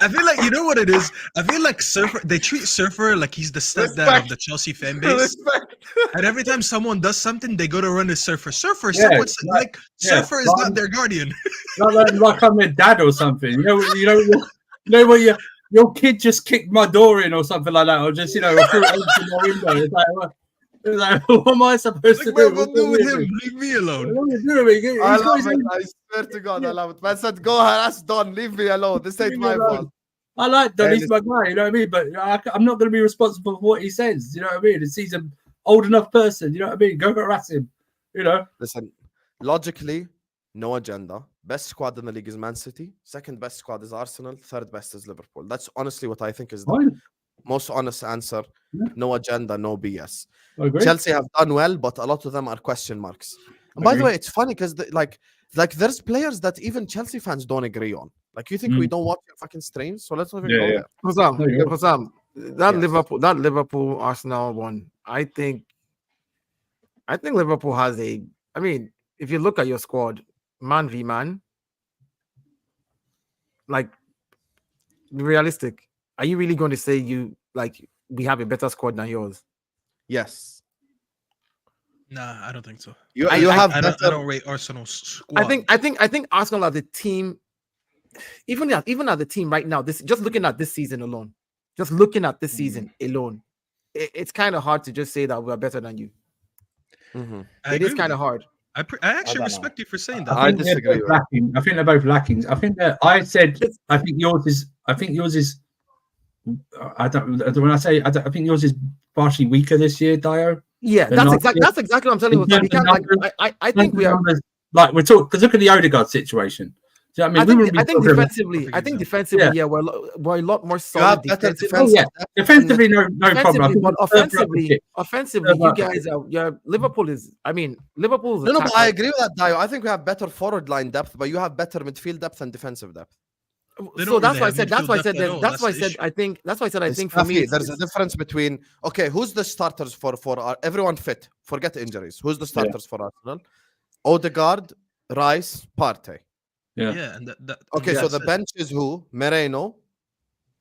I feel like you know what it is. I feel like Surfer. They treat Surfer like he's the stepdad of Respect. the Chelsea fan base. And every time someone does something, they go to run to Surfer. Surfer, Yeah, someone's like yeah, Surfer is Don- not their guardian. like I'm their dad or something. You know what your kid just kicked my door in or something like that, or just threw it into my window. It's like, what am I supposed to Like, do? what am I doing with him? Leave me alone. What are you doing? He's I got love his it. own- I swear to God, I love it. Man said, "Go harass Don. Leave me alone. This ain't Leave me my alone. fault." I like Don. Hey, He's my guy. You know what I mean? But I'm not going to be responsible for what he says. You know what I mean? He's an old enough person. You know what I mean? Go harass him. You know. Listen, logically, no agenda. Best squad in the league is Man City. Second best squad is Arsenal. Third best is Liverpool. That's honestly what I think is the Fine. most honest answer. Yeah. No agenda, no BS. I agree. Chelsea have done well, but a lot of them are question marks. And by the Agree. way, it's funny because like there's players that even Chelsea fans don't agree on. Like you think we don't watch your fucking streams, so let's not even Yeah, go yeah. there. Hussam, No, you're- Hussam, that Yes. Liverpool Arsenal one. I think Liverpool has a. I mean, if you look at your squad, man v man, like be realistic. Are you really going to say we have a better squad than yours? Yes, Nah, I don't think so. you I have I better. don't rate Arsenal's squad. I think Arsenal as a team, even as the team right now, this just looking at this season alone, it's kind of hard to just say that we're better than you. Mhm. I It is agree kind with of you. hard. I actually don't know. respect you for saying that. I think they're disagree both with lacking. I think they're both lacking. I think that I said. I think yours is. I think yours is partially weaker this year, Dayo. Yeah, They're that's not- exactly what I'm telling you. In We terms can't, of like, I think we are. Numbers, like we're talking. Because look at the Odegaard situation. Do you know what I mean? I think defensively, Perfect defensively, Yeah. we're a lot more You solid have better defensively. defensive yeah. depth Defensively, no problem. I Defensively, think but we're further up the pitch. offensively, you Further up guys are. Yeah, Liverpool is. I mean, Liverpool's. No, attack- but I agree with that, Dayo. I think we have better forward line depth, but you have better midfield depth and defensive depth. They So don't that's really why I have said. That's midfield why I depth said. at all. That's why I That's the said. issue. I think. That's why I said. I think for Staffy, me, there's a difference between who's the starters for everyone fit? Forget injuries. Who's the starters for Arsenal? Odegaard, Rice, Partey. Yeah, and that Okay, so that's the it. bench is who? Moreno,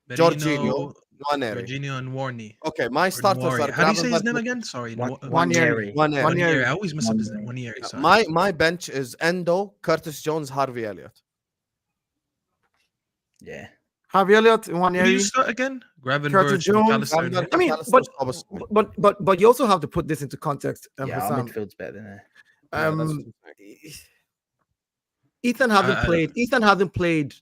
Merino, Jorginho, Nwaneri. Jorginho and Warney. Okay, my Or starters Nwari. are How do you say his Gravenberch- name again? Sorry, Nwaneri. Nwaneri. Nwaneri. I always mess up his name. Nwaneri. Sorry. My bench is Endo, Curtis Jones, Harvey Elliott. Yeah. Harvey Elliott, Who do you Nwaneri. start again? Curtis Gravenberch, Jones, McAllister, and Gravenberch, I mean, McAllister, but you also have to put this into context. Yeah, our Hussam. midfield's better than that. Yeah, that's Um, what I'm saying. Ethan hasn't played. Ethan hasn't played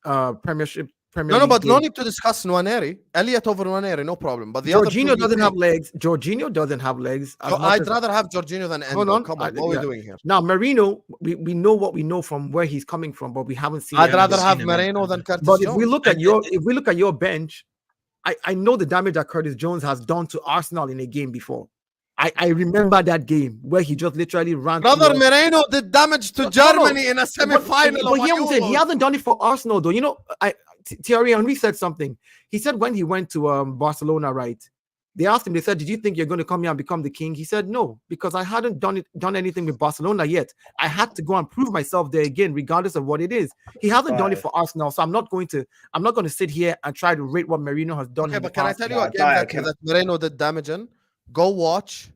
Premiership. Premier No, League but no game. need to discuss Nwaneri. Elliot over Nwaneri, no problem. But the Jorginho other two doesn't have legs. Jorginho doesn't have legs. So I'd rather have Jorginho than Endo. Hold on. Come on, what are we doing here? Now, Marino, we know what we know from where he's coming from, but we haven't seen. I'd it. rather seen have him. Moreno than Curtis But Jones. if we look at your bench, I know the damage that Curtis Jones has done to Arsenal in a game before. I remember that game where he just literally ran. Brother Moreno did damage to Germany in a semi-final. But he hasn't done it for Arsenal, though. You know, Thierry Henry said something. He said when he went to Barcelona, right? They asked him, they said, did you think you're going to come here and become the king? He said, no, because I hadn't done anything with Barcelona yet. I had to go and prove myself there again, regardless of what it is. He hasn't done it for Arsenal, so I'm not going to sit here and try to rate what Marino has done. Okay, but can I tell you again that Moreno did damage in? Go watch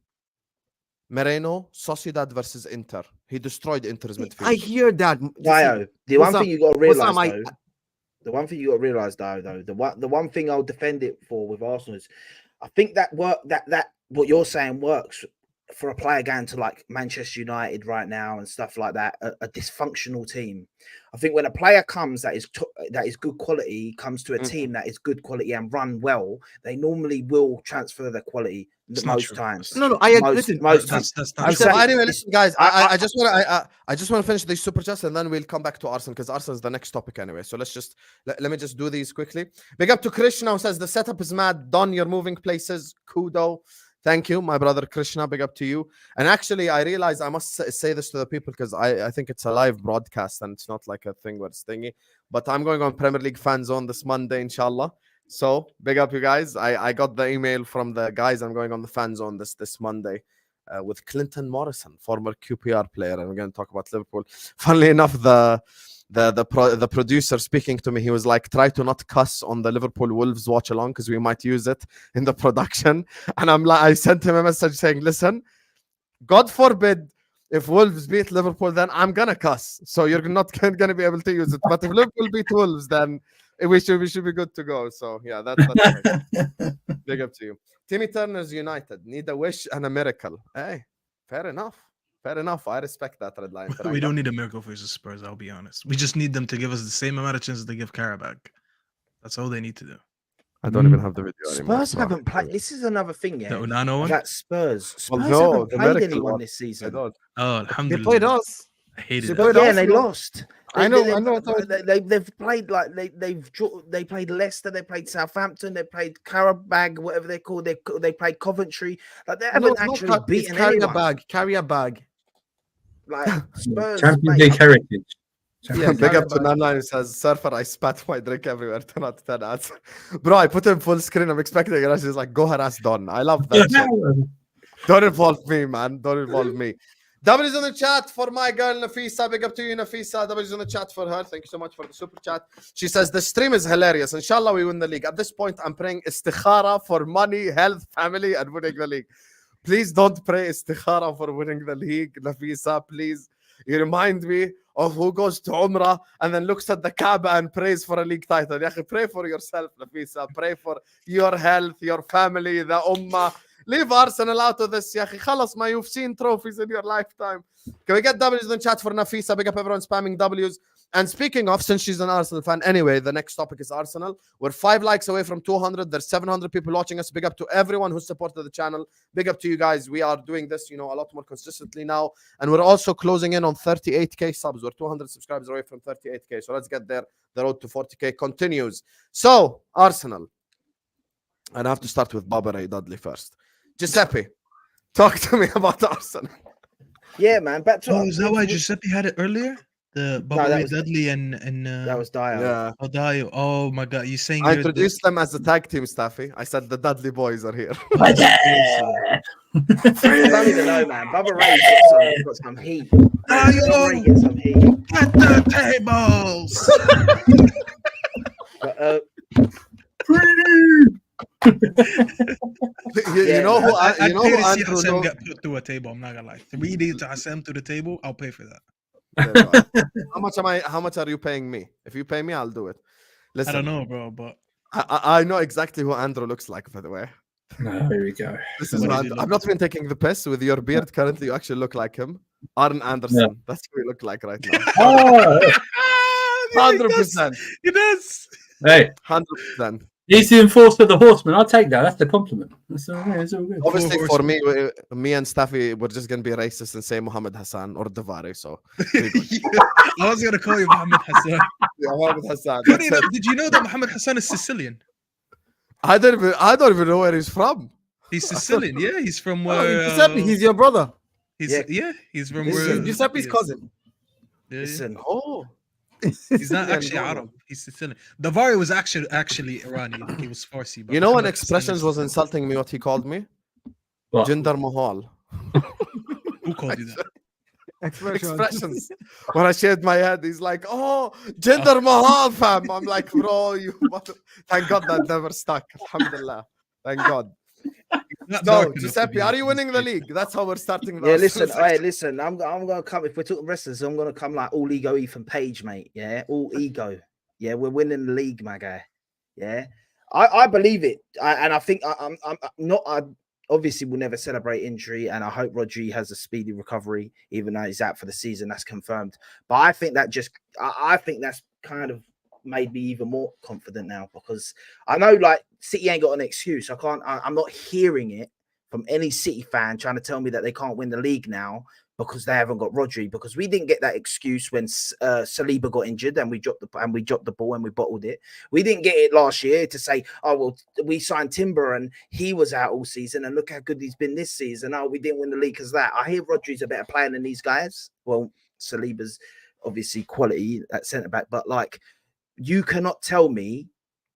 Moreno, Sociedad versus Inter. He destroyed Inter's midfield. I hear that. Dayo, the one thing you got to realize, though, the one thing I'll defend it for with Arsenal is, I think that what you're saying works for a player going to like Manchester United right now and stuff like that, a dysfunctional team. I think when a player comes that is good quality, comes to a team that is good quality and run well, they normally will transfer their quality most times. No, I agree. Most times. Anyway, listen, guys. I just want to finish these super chats and then we'll come back to Arsenal because Arsenal is the next topic anyway. So let's just let me just do these quickly. Big up to Krishna who says the setup is mad. Don, you're moving places. Kudo. Thank you, my brother Krishna. Big up to you. And actually, I realize I must say this to the people because I think it's a live broadcast and it's not like a thing where it's thingy. But I'm going on Premier League Fan Zone this Monday, inshallah. So big up, you guys. I got the email from the guys. I'm going on the Fan Zone this Monday with Clinton Morrison, former QPR player, and we're going to talk about Liverpool. Funnily enough, the producer speaking to me, he was like, try to not cuss on the Liverpool Wolves watch along because we might use it in the production. And I sent him a message saying, listen, God forbid if Wolves beat Liverpool, then I'm gonna cuss, so you're not gonna be able to use it. But if Liverpool beat Wolves, then we should be good to go. So yeah, that's big up to you. Timmy Turner's United need a wish and a miracle. Hey, fair enough. I respect that red line. We don't need a miracle for Spurs, I'll be honest. We just need them to give us the same amount of chances they give Karabakh. That's all they need to do. I don't even have the video anymore. Spurs haven't played. This is another thing, yeah. The Onana one? That Spurs no, haven't played anyone this season. Oh, They alhamdulillah. played us. I hated They it. played Yeah, us, and they no? lost. I know. They've played like they played Leicester, they played Southampton, they played Karabakh, whatever they call. They played Coventry. Like they haven't actually beaten anyone. Carry a bag. Like Spurs, Champions mate, League heritage. Yeah, Big up to Nana who says, Surfer, I spat my drink everywhere. 10 out of 10 ads. Bro, I put him full screen. I'm expecting it. He's like, go harass Don. I love that shit. Don't involve me, man. Don't involve me. W's in the chat for my girl Nafisa. Big up to you, Nafisa. W's in the chat for her. Thank you so much for the super chat. She says, the stream is hilarious. Inshallah, we win the league. At this point, I'm praying istikhara for money, health, family, and winning the league. Please don't pray istikhara for winning the league, Nafisa. Please. You remind me of who goes to Umrah and then looks at the Kaaba and prays for a league title. Pray for yourself, Nafisa. Pray for your health, your family, the Ummah. Leave Arsenal out of this, Yahi. Khalas, ma, you've seen trophies in your lifetime. Can we get W's in the chat for Nafisa? Big up everyone spamming W's. And speaking of, since she's an Arsenal fan, anyway, the next topic is Arsenal. We're 5 likes away from 200. There's 700 people watching us. Big up to everyone who supported the channel. Big up to you guys. We are doing this, a lot more consistently now. And we're also closing in on 38K subs. We're 200 subscribers away from 38K. So let's get there. The road to 40K continues. So, Arsenal. And I have to start with Baba Ray Dudley first. Giuseppe, talk to me about Arsenal. Yeah, man. Back to is that why Giuseppe had it earlier? The Bobby Dudley and that was Dayo. Yeah. Oh, Dayo. Oh my God, you saying I introduced them as a tag team, Staffy. I said the Dudley boys are here. I don't even know, man. Bubba Ray's got some heat. Dayo, Ray gets some heat. get the tables. But, you know who I'd pay to see Andrew Hassan knows? get put through a table. I'm not gonna lie. 3 days to Hassan to the table, I'll pay for that. How much are you paying me? If you pay me, I'll do it. Listen, I don't know, bro, but I know exactly who Andrew looks like, by the way. Here we go. This is What does not, he look I'm not even taking the piss with your beard. Currently, you actually look like him. Arne Anderson. That's what we look like right now. Oh, 100%. He does. hey, 100%. he's the enforcer of the horseman. I'll take that. That's the compliment. That's all right. It's all good. Obviously, for me, me and Staffy, we're just gonna be racist and say Mohammed Hassan or Davari. So I was gonna call you Mohammed Hassan. yeah, Mohammed Hassan. Funny That's enough, it. did you know that Mohammed Hassan is Sicilian? I don't even know where he's from. He's Sicilian. Yeah, he's from Oh, where? Giuseppe, he's your brother. He's from Listen, where? Giuseppe's cousin. Yeah, yeah. Listen, Oh, He's not Sicilian actually Roman. Arab. He's Sicilian. Davari was actually Iranian. Like he was Farsi. But You know when Mohammed Hassan Expressions is was Sicilian. insulting me, what he called me? What? Jinder Mahal. Who called you that? Expressions. When I shaved my head, he's like, "Oh, Jinder Mahal, fam." I'm like, "Bro, you." Thank God that never stuck. Alhamdulillah. Thank God. Not So, dark enough to Giuseppe, be are you Muslim. winning the league? That's how we're starting. yeah, listen, hey, listen. I'm gonna come. If we're talking wrestlers, I'm gonna come like all ego Ethan Page, mate. Yeah, all ego. Yeah, we're winning the league, my guy. Yeah, I believe it, and I think I'm not. I obviously will never celebrate injury, and I hope Rodri has a speedy recovery, even though he's out for the season. That's confirmed. But I think that I think that's kind of made me even more confident now, because I know like City ain't got an excuse. I'm not hearing it from any City fan trying to tell me that they can't win the league now because they haven't got Rodri, because we didn't get that excuse when Saliba got injured and we dropped the ball and we bottled it. We didn't get it last year to say, oh well, we signed Timber and he was out all season and look how good he's been this season. Oh, we didn't win the league because that. I hear Rodri's a better player than these guys. Well, Saliba's obviously quality at centre back, but like, you cannot tell me,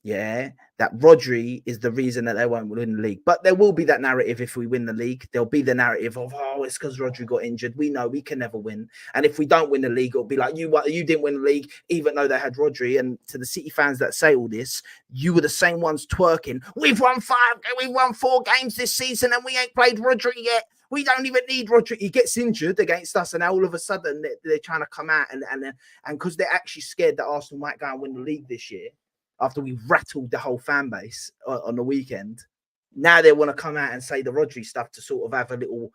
yeah, that Rodri is the reason that they won't win the league. But there will be that narrative if we win the league. There'll be the narrative of, oh, it's because Rodri got injured. We know we can never win. And if we don't win the league, it'll be like, you didn't win the league, even though they had Rodri. And to the City fans that say all this, you were the same ones twerking. We've won 4 games this season and we ain't played Rodri yet. We don't even need Rodri. He gets injured against us, and all of a sudden they're trying to come out and because they're actually scared that Arsenal might go and win the league this year after we rattled the whole fan base on the weekend. Now they want to come out and say the Rodri stuff to sort of have a little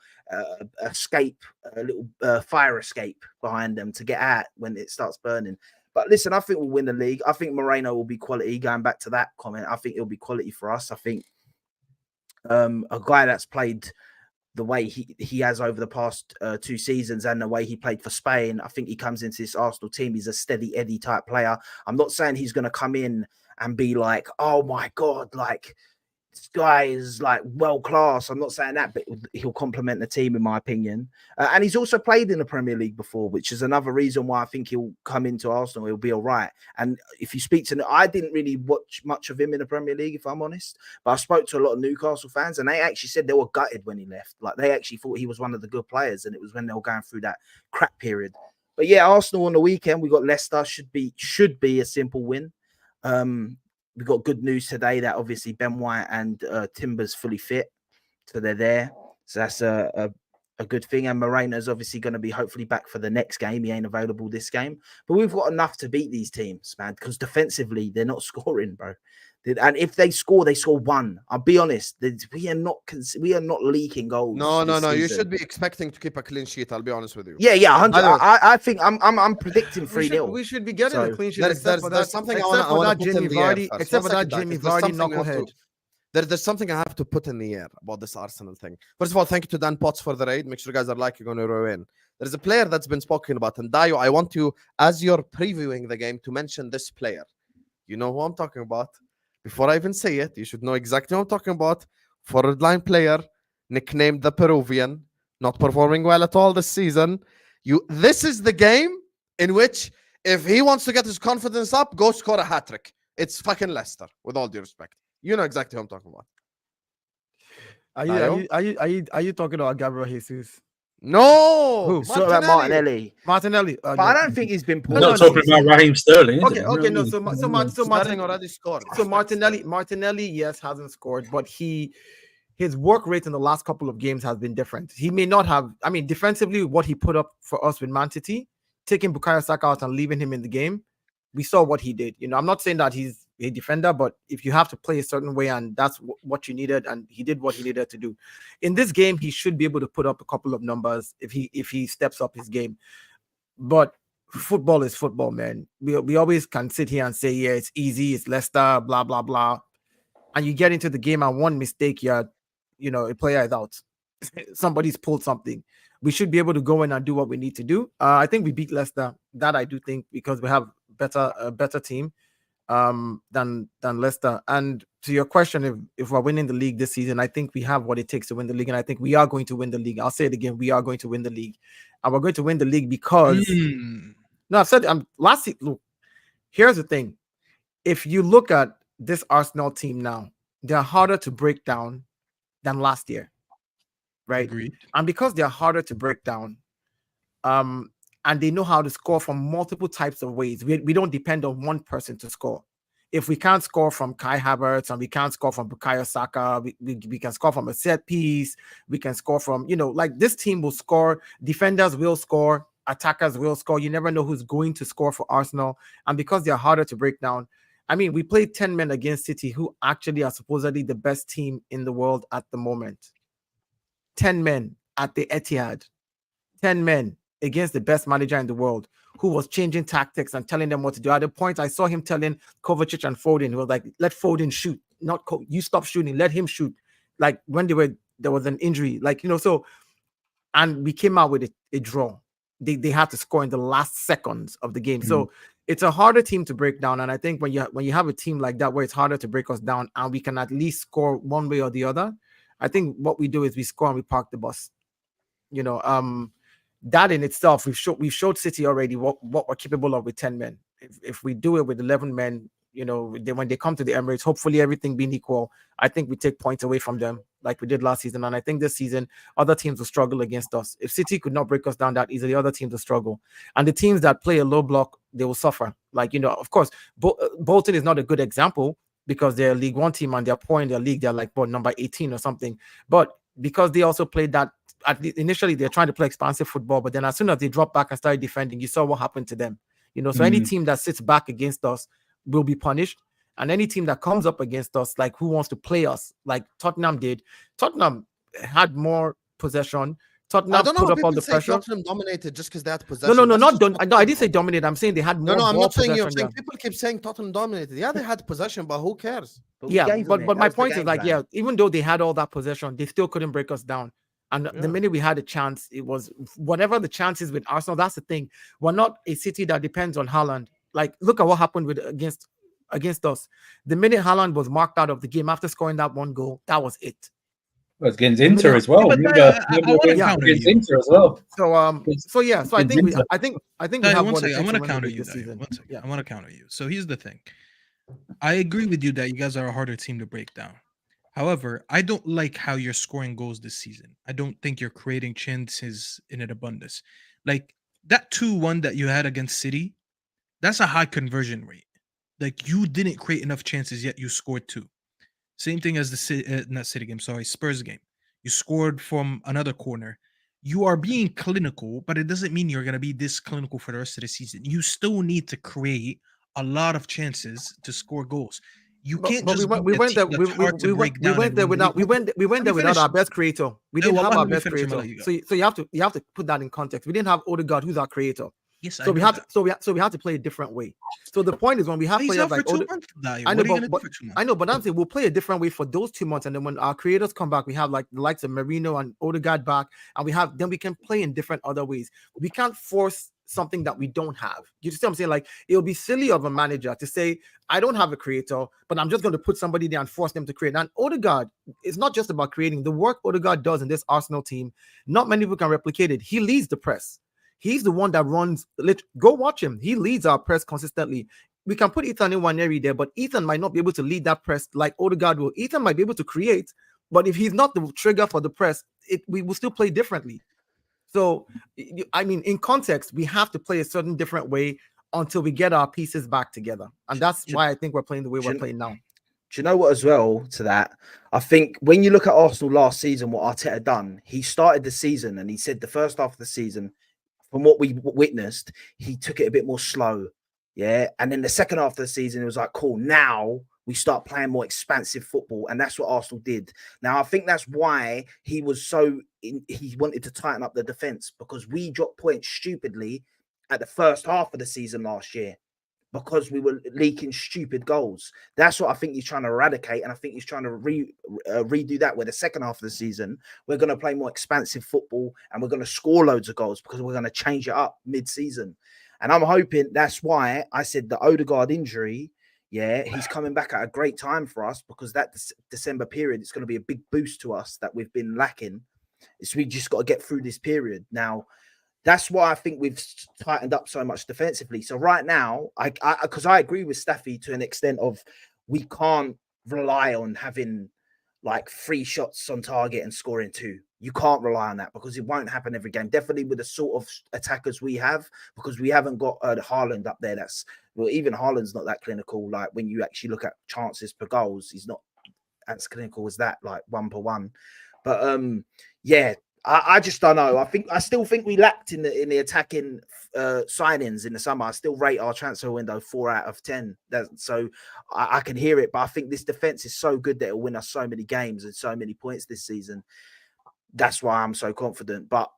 fire escape behind them to get out when it starts burning. But listen, I think we'll win the league. I think Moreno will be quality. Going back to that comment, I think it'll be quality for us. I think a guy that's played the way he has over the past 2 seasons and the way he played for Spain, I think he comes into this Arsenal team. He's a steady Eddie type player. I'm not saying he's going to come in and be like, oh my God, like this guy is like world class. I'm not saying that, but he'll complement the team in my opinion. And he's also played in the Premier League before, which is another reason why I think he'll come into Arsenal. He'll be all right. And if you speak to, I didn't really watch much of him in the Premier League, if I'm honest, but I spoke to a lot of Newcastle fans and they actually said they were gutted when he left. Like they actually thought he was one of the good players, and it was when they were going through that crap period. But yeah, Arsenal on the weekend, we got Leicester, should be a simple win. We got good news today that obviously Ben White and Timber's fully fit, so they're there. So that's a good thing. And Moreno's obviously going to be hopefully back for the next game. He ain't available this game, but we've got enough to beat these teams, man. Because defensively, they're not scoring, bro. And if they score 1. I'll be honest, we are not leaking goals. No. You season. should be expecting to keep a clean sheet. I'll be honest with you. Yeah, 100. I think I'm predicting 3-0. We should be getting a clean sheet. There's something I want to put in the air first. Except for that One second, Jamie guys. Vardy knucklehead. There's something I have to put in the air about this Arsenal thing. First of all, thank you to Dan Potts for the raid. Make sure you guys are liking on your way in. There's a player that's been spoken about, and Dayo, I want you, as you're previewing the game, to mention this player. You know who I'm talking about. Before I even say it, you should know exactly what I'm talking about. Forward line player, nicknamed the Peruvian, not performing well at all this season. This is the game in which, if he wants to get his confidence up, go score a hat-trick. It's fucking Leicester, with all due respect. You know exactly what I'm talking about. Are you talking about Gabriel Jesus? No! Who? Sort of Martinelli. Martinelli. But I don't think he's been poor. We're not talking about Raheem Sterling. Is it? Okay, no. So Sterling already scored. So Martinelli, yes, hasn't scored, but his work rate in the last couple of games has been different. He may not have, defensively, what he put up for us with Man City, taking Bukayo Saka out and leaving him in the game, we saw what he did. I'm not saying that he's a defender, but if you have to play a certain way and that's what you needed, and he did what he needed to do in this game, he should be able to put up a couple of numbers if he steps up his game. But football is football, man. We always can sit here and say, yeah, it's easy, it's Leicester, blah blah blah, and you get into the game and one mistake, a player is out. Somebody's pulled something. We should be able to go in and do what we need to do. I think we beat Leicester. That I do think, because we have a better team than Leicester. And to your question, if we're winning the league this season, I think we have what it takes to win the league, and I think we are going to win the league. I'll say it again: we are going to win the league, and we're going to win the league because no, I've said last season. Look, here's the thing: if you look at this Arsenal team now, they're harder to break down than last year. Right. Agreed. And because they're harder to break down, and they know how to score from multiple types of ways. We don't depend on one person to score. If we can't score from Kai Havertz and we can't score from Bukayo Saka, we can score from a set piece. We can score from, like this team will score. Defenders will score. Attackers will score. You never know who's going to score for Arsenal. And because they're harder to break down, I mean, we played 10 men against City, who actually are supposedly the best team in the world at the moment. 10 men at the Etihad, 10 men against the best manager in the world, who was changing tactics and telling them what to do. At the point, I saw him telling Kovacic and Foden, he was like, let Foden shoot, you stop shooting, let him shoot. Like when there was an injury, and we came out with a draw. They had to score in the last seconds of the game. So it's a harder team to break down. And I think when you have a team like that, where it's harder to break us down and we can at least score one way or the other, I think what we do is we score and we park the bus. That in itself, we've showed City already what we're capable of with 10 men. If we do it with 11 men, when they come to the Emirates, hopefully everything being equal, I think we take points away from them like we did last season. And I think this season, other teams will struggle against us. If City could not break us down that easily, other teams will struggle. And the teams that play a low block, they will suffer. Of course, Bolton is not a good example, because they're a League One team and they're poor in their league. They're like number 18 or something. But because they also played that, initially they're trying to play expansive football, but then as soon as they dropped back and started defending, you saw what happened to them. So any team that sits back against us will be punished. And any team that comes up against us, like who wants to play us, like Tottenham did. Tottenham had more possession. Tottenham I don't know put how up all people the say pressure. Tottenham dominated just because they had possession. No, That's just I didn't say dominate. I'm saying they had more. No, I'm ball not saying possession, you're saying yeah. people keep saying Tottenham dominated. Yeah, they had possession, but who cares? But we Yeah, gave them it. but That my was the point is game like, plan. even though they had all that possession, they still couldn't break us down. And the minute we had a chance, it was whatever the chances with Arsenal. That's the thing. We're not a City that depends on Haaland. Like, look at what happened against us. The minute Haaland was marked out of the game after scoring that one goal, that was it. Well, it's against Inter as well. but Remember I wanna counter against you. Inter as well. So I think we Dayo, have one what it second. I takes want to to win the counter league you, this Dayo. season. One second. Yeah. I want to counter you. So here's the thing. I agree with you that you guys are a harder team to break down. However, I don't like how you're scoring goals this season. I don't think you're creating chances in an abundance. Like that 2-1 that you had against City, that's a high conversion rate. Like you didn't create enough chances, yet you scored 2. Same thing as the not City game, sorry, Spurs game. You scored from another corner. You are being clinical, but it doesn't mean you're going to be this clinical for the rest of the season. You still need to create a lot of chances to score goals. You can't just we went there. We went there without our best creator. We didn't have our best creator. So you have to put that in context. We didn't have Odegaard, who's our creator. Yes, So we have to play a different way. So the point is when we have he's players out for like 2 months. I know, but I'm saying we'll play a different way for those 2 months, and then when our creators come back, we have like the likes of Marino and Odegaard back, and we can play in different other ways. We can't force something that we don't have. You see what I'm saying? Like it'll be silly of a manager to say, I don't have a creator, but I'm just going to put somebody there and force them to create. And Odegaard, it's not just about creating. The work Odegaard does in this Arsenal team, not many people can replicate it. He leads the press. He's the one that runs. Go watch him. He leads our press consistently. We can put Ethan in one area there, but Ethan might not be able to lead that press like Odegaard will. Ethan might be able to create, but if he's not the trigger for the press, we will still play differently. So, I mean, in context, we have to play a certain different way until we get our pieces back together. And that's why I think we're playing the way we're playing now. Do you know what, as well, to that? I think when you look at Arsenal last season, what Arteta done, he started the season and he said the first half of the season, from what we witnessed, he took it a bit more slow. Yeah. And then the second half of the season, it was like, cool, now we start playing more expansive football. And that's what Arsenal did. Now, I think that's why he was he wanted to tighten up the defense, because we dropped points stupidly at the first half of the season last year because we were leaking stupid goals. That's what I think he's trying to eradicate. And I think he's trying to redo that, where the second half of the season, we're going to play more expansive football and we're going to score loads of goals because we're going to change it up mid-season. And I'm hoping that's why I said the Odegaard injury, yeah, he's coming back at a great time for us, because that December period is going to be a big boost to us that we've been lacking. So we just got to get through this period. Now, that's why I think we've tightened up so much defensively. So right now, because I agree with Staffy to an extent of we can't rely on having like 3 shots on target and scoring 2. You can't rely on that, because it won't happen every game. Definitely with the sort of attackers we have, because we haven't got Haaland up there. Well, even Haaland's not that clinical. Like when you actually look at chances per goals, he's not as clinical as that, like 1 per 1. But yeah, I just don't know. I still think we lacked in the attacking signings in the summer. I still rate our transfer window 4 out of 10. So I can hear it, but I think this defense is so good that it'll win us so many games and so many points this season. That's why I'm so confident. But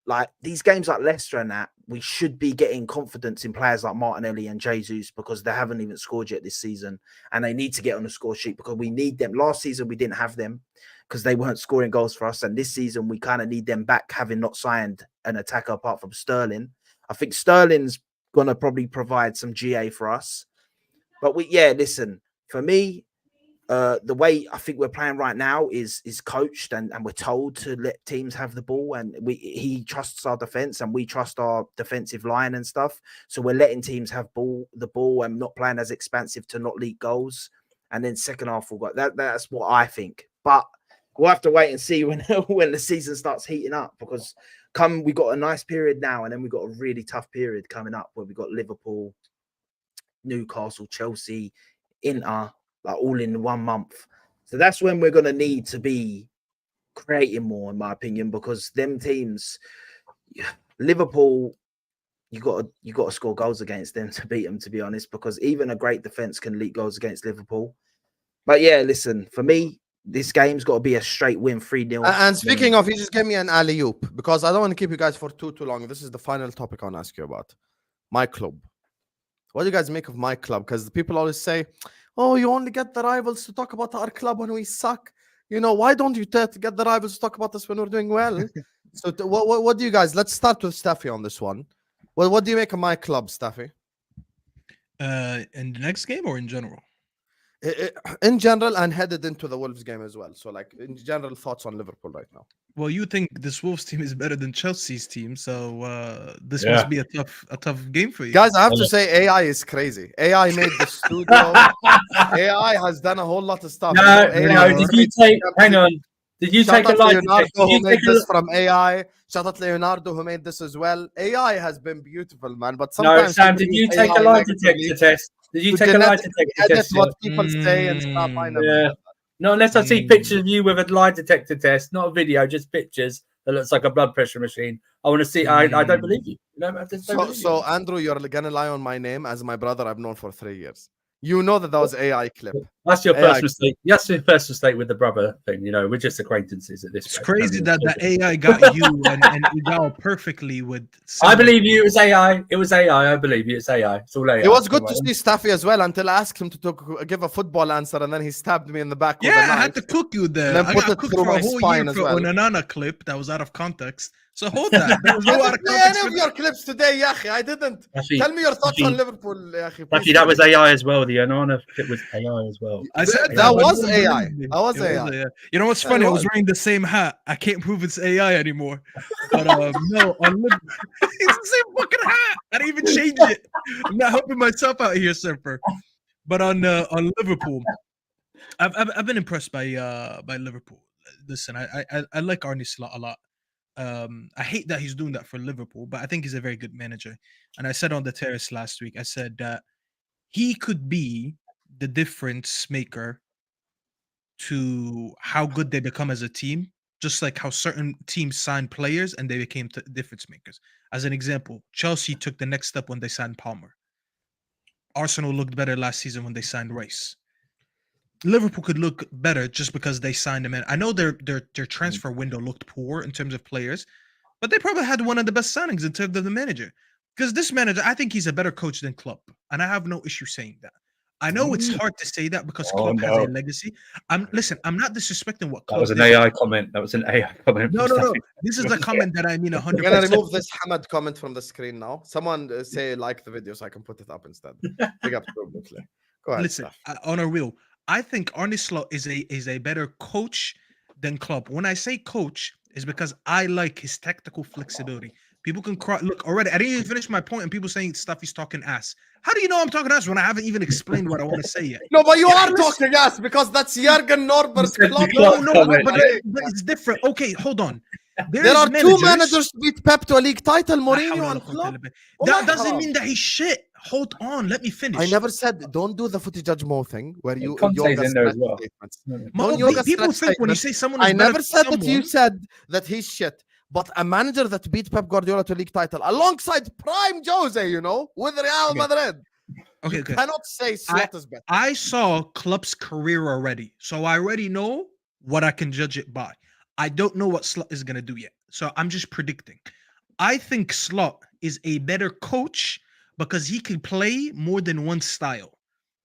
like these games like Leicester and that, we should be getting confidence in players like Martinelli and Jesus, because they haven't even scored yet this season, and they need to get on the score sheet because we need them. Last season we didn't have them because they weren't scoring goals for us, and this season we kind of need them back, having not signed an attacker apart from Sterling. I think Sterling's gonna probably provide some GA for us. But listen, for me, the way I think we're playing right now is coached, and we're told to let teams have the ball, and he trusts our defense and we trust our defensive line and stuff. So we're letting teams have the ball and not playing as expansive to not leak goals. And then second half we'll go. That's what I think. But we'll have to wait and see when the season starts heating up, because we got a nice period now, and then we've got a really tough period coming up where we've got Liverpool, Newcastle, Chelsea, Inter, like all in 1 month. So that's when we're going to need to be creating more, in my opinion, because them teams, Liverpool, you got to score goals against them to beat them, to be honest, because even a great defense can leak goals against Liverpool. But yeah, listen, for me, this game's got to be a straight win, 3-0. And speaking of, you just gave me an alley-oop, because I don't want to keep you guys for too long. This is the final topic I want to ask you about. My club. What do you guys make of my club? Because the people always say, oh, you only get the rivals to talk about our club when we suck. Why don't you get the rivals to talk about us when we're doing well? So what do you guys, let's start with Staffy on this one. What do you make of my club, Staffy? In the next game or in general? In general, and headed into the Wolves game as well. So like in general, thoughts on Liverpool right now. Well, you think this Wolves team is better than Chelsea's team, so this must be a tough game for you. Guys, I have to say AI is crazy. AI made the studio. AI has done a whole lot of stuff. No, did you take a lie Leonardo who made this from AI? Shout out Leonardo who made this as well. AI has been beautiful, man. But sometimes Sam, did you take a lie detector test? Did you take a lie detector test? What people say and stuff. I know. Yeah. Not unless I see pictures of you with a lie detector test, not a video, just pictures that looks like a blood pressure machine. I want to see. I don't believe you. So Andrew, you're gonna lie on my name as my brother I've known for 3 years. You know that was AI clip. That's your first mistake. That's your first mistake with the brother thing. We're just acquaintances at this point. It's crazy that the AI got you and Igal perfectly with. I believe you. It was AI. It was AI. I believe you. It's AI. It's all AI. It was good to see Staffy as well until I asked him to give a football answer, and then he stabbed me in the back. Yeah, I had to cook you there. And then put I it cooked through for my a whole spine year as for well. an Anana clip that was out of context. So hold that. There was no out of Any context. of your clips today, Yahi. I didn't. Tell me your thoughts on Liverpool, Yahi. Actually, that was AI as well. The Anana clip was AI as well. I said that was AI. That was AI. You know what's funny? I was wearing the same hat. I can't prove it's AI anymore. But no, on Liverpool, it's the same fucking hat. I didn't even change it. I'm not helping myself out here, Surfer. But on Liverpool, I've been impressed by Liverpool. Listen, I like Arne Slot a lot. I hate that he's doing that for Liverpool, but I think he's a very good manager. And I said on the terrace last week, I said that he could be the difference maker to how good they become as a team, just like how certain teams sign players and they became difference makers. As an example, Chelsea took the next step when they signed Palmer. Arsenal looked better last season when they signed Rice. Liverpool could look better just because they signed him in. I know their transfer window looked poor in terms of players, but they probably had one of the best signings in terms of the manager. Because this manager, I think he's a better coach than Klopp, and I have no issue saying that. I know it's hard to say that because Klopp has a legacy. I'm not disrespecting what Klopp That was an did. AI comment. That was an AI comment. No. This is a comment that I mean 100%. We're gonna remove this Hamad comment from the screen now. Someone say like the video so I can put it up instead. Big up to Brooklyn. Go ahead. Listen, on a real, I think Arne Slot is a better coach than Klopp. When I say coach, is because I like his tactical flexibility. People can cry. Look, already, I didn't even finish my point, and people saying Staffy's talking ass. How do you know I'm talking ass when I haven't even explained what I want to say yet? No, but you are talking ass because that's Jurgen Norbert's club. No, but it's different. Okay, hold on. There are two managers to beat Pep to a league title, Mourinho and Klopp. That doesn't mean that he's shit. Hold on, let me finish. I never said don't do the footy judge Mo thing where you Conte's in there as well. People think when you say someone is I never said that you someone, said that he's shit. But a manager that beat Pep Guardiola to a league title alongside prime Jose, you know, with Real Madrid. Okay, You cannot say Slot is better. I saw Klopp's career already, so I already know what I can judge it by. I don't know what Slot is gonna do yet, so I'm just predicting. I think Slot is a better coach because he can play more than one style.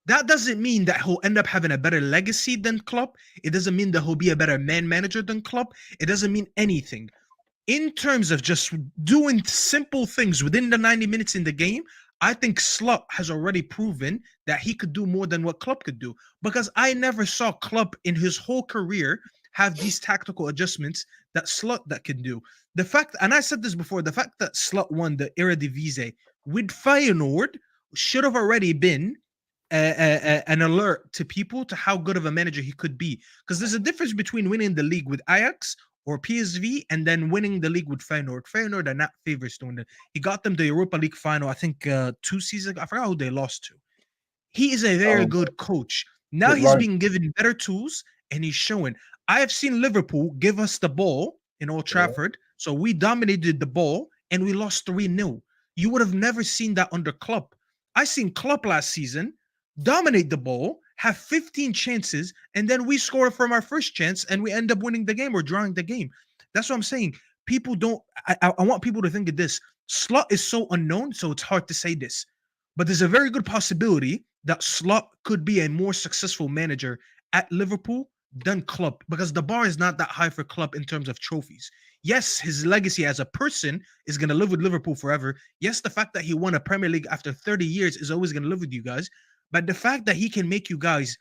That doesn't mean that he'll end up having a better legacy than Klopp. It doesn't mean that he'll be a better man manager than Klopp. It doesn't mean anything. In terms of just doing simple things within the 90 minutes in the game, I think Slot has already proven that he could do more than what Klopp could do. Because I never saw Klopp in his whole career have these tactical adjustments that Slot that can do. The fact, and I said this before, the fact that Slot won the Eredivisie with Feyenoord should have already been an alert to people to how good of a manager he could be. Because there's a difference between winning the league with Ajax or PSV and then winning the league with Feyenoord. Feyenoord are not favorites to win it. He got them the Europa League final, I think 2 seasons ago. I forgot who they lost to. He is a very good coach. Now he's being given better tools and he's showing. I have seen Liverpool give us the ball in Old Trafford. So we dominated the ball and we lost 3-0. You would have never seen that under Klopp. I seen Klopp last season dominate the ball, have 15 chances, and then we score from our first chance and we end up winning the game or drawing the game. That's what I'm saying. People don't, I want people to think of this. Slot is so unknown, so it's hard to say this. But there's a very good possibility that Slot could be a more successful manager at Liverpool than Klopp, because the bar is not that high for Klopp in terms of trophies. Yes, his legacy as a person is going to live with Liverpool forever. Yes, the fact that he won a Premier League after 30 years is always going to live with you guys. But the fact that he can make you guys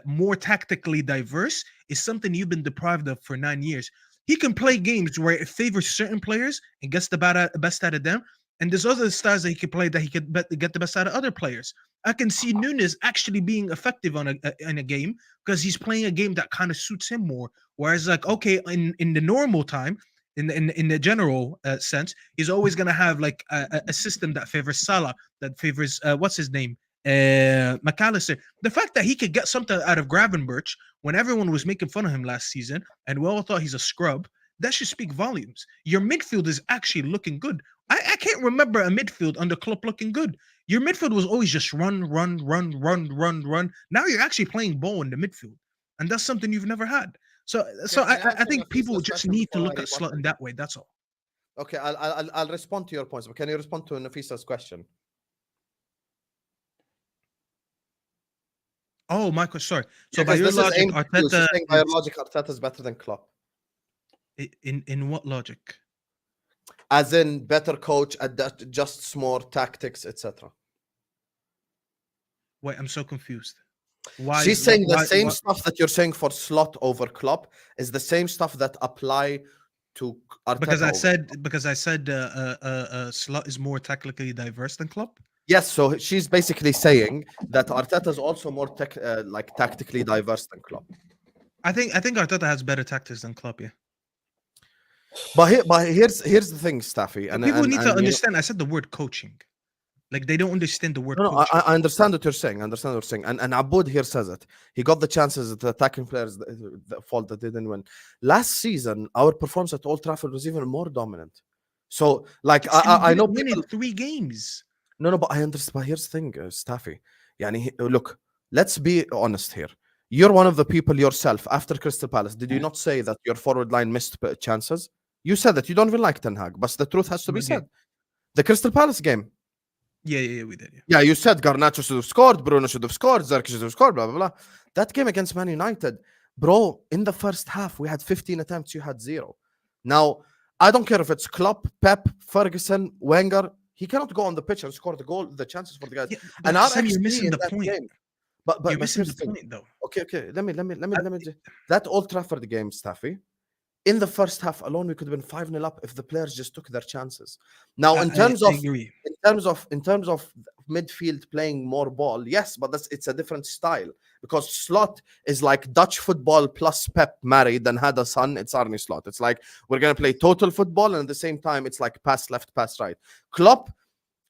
more tactically diverse is something you've been deprived of for 9 years. He can play games where it favors certain players and gets the best out of them. And there's other styles that he can play that he could get the best out of other players. I can see Nunes actually being effective in a game because he's playing a game that kind of suits him more. Whereas, like, okay, in the normal time, in the general sense, he's always gonna have like a system that favors Salah, that favors what's his name, McAllister. The fact that he could get something out of Gravenberch when everyone was making fun of him last season and we all thought he's a scrub, that should speak volumes. Your midfield is actually looking good. I can't remember a midfield under Klopp looking good. Your midfield was always just run. Now you're actually playing ball in the midfield, and that's something you've never had. So I think people just need to look at Slot in that way. That's all. Okay, I'll respond to your points, but can you respond to Nafisa's question? Oh, Michael, sorry. So Yeah, by your logic, Arteta by your logic, Arteta is better than Klopp. In what logic? As in better coach, adjusts more tactics, etc. Wait, I'm so confused. Why? She's saying the same stuff that you're saying for Slot over Klopp is the same stuff that apply to Arteta. Because I said Slot is more tactically diverse than Klopp. Yes, so she's basically saying that Arteta is also more tactically diverse than Klopp. I think Arteta has better tactics than Klopp. Yeah. But here's the thing, Staffy, and people need to understand. I said the word coaching, like they don't understand the word. No, coaching. I understand what you're saying. And Aboud here says it. He got the chances. The attacking players, the fault that they didn't win last season. Our performance at Old Trafford was even more dominant. So, like, I know winning 3 games. No, but I understand. But here's the thing, Staffy. Look, let's be honest here. You're one of the people yourself after Crystal Palace. Did you not say that your forward line missed chances? You said that you don't even like Ten Hag, but the truth has to be What game? said. The Crystal Palace game. Yeah, we did. Yeah. Yeah, you said Garnacho should have scored, Bruno should have scored, Zerk should have scored, blah, blah, blah. That game against Man United, bro, in the first half, we had 15 attempts, you had 0. Now, I don't care if it's Klopp, Pep, Ferguson, Wenger. He cannot go on the pitch and score the goal, the chances for the guys. Yeah, And but our Sam, you're XG missing in the that point. game. But You're but missing here's the the thing. point, though. Okay. Let me that Old Trafford game, Staffy. In the first half alone, we could have been 5-0 up if the players just took their chances. Now, in terms I of agree. in terms of midfield playing more ball, yes, but it's a different style because Slot is like Dutch football plus Pep married and had a son. It's Arne Slot. It's like we're gonna play total football and at the same time it's like pass left, pass right. Klopp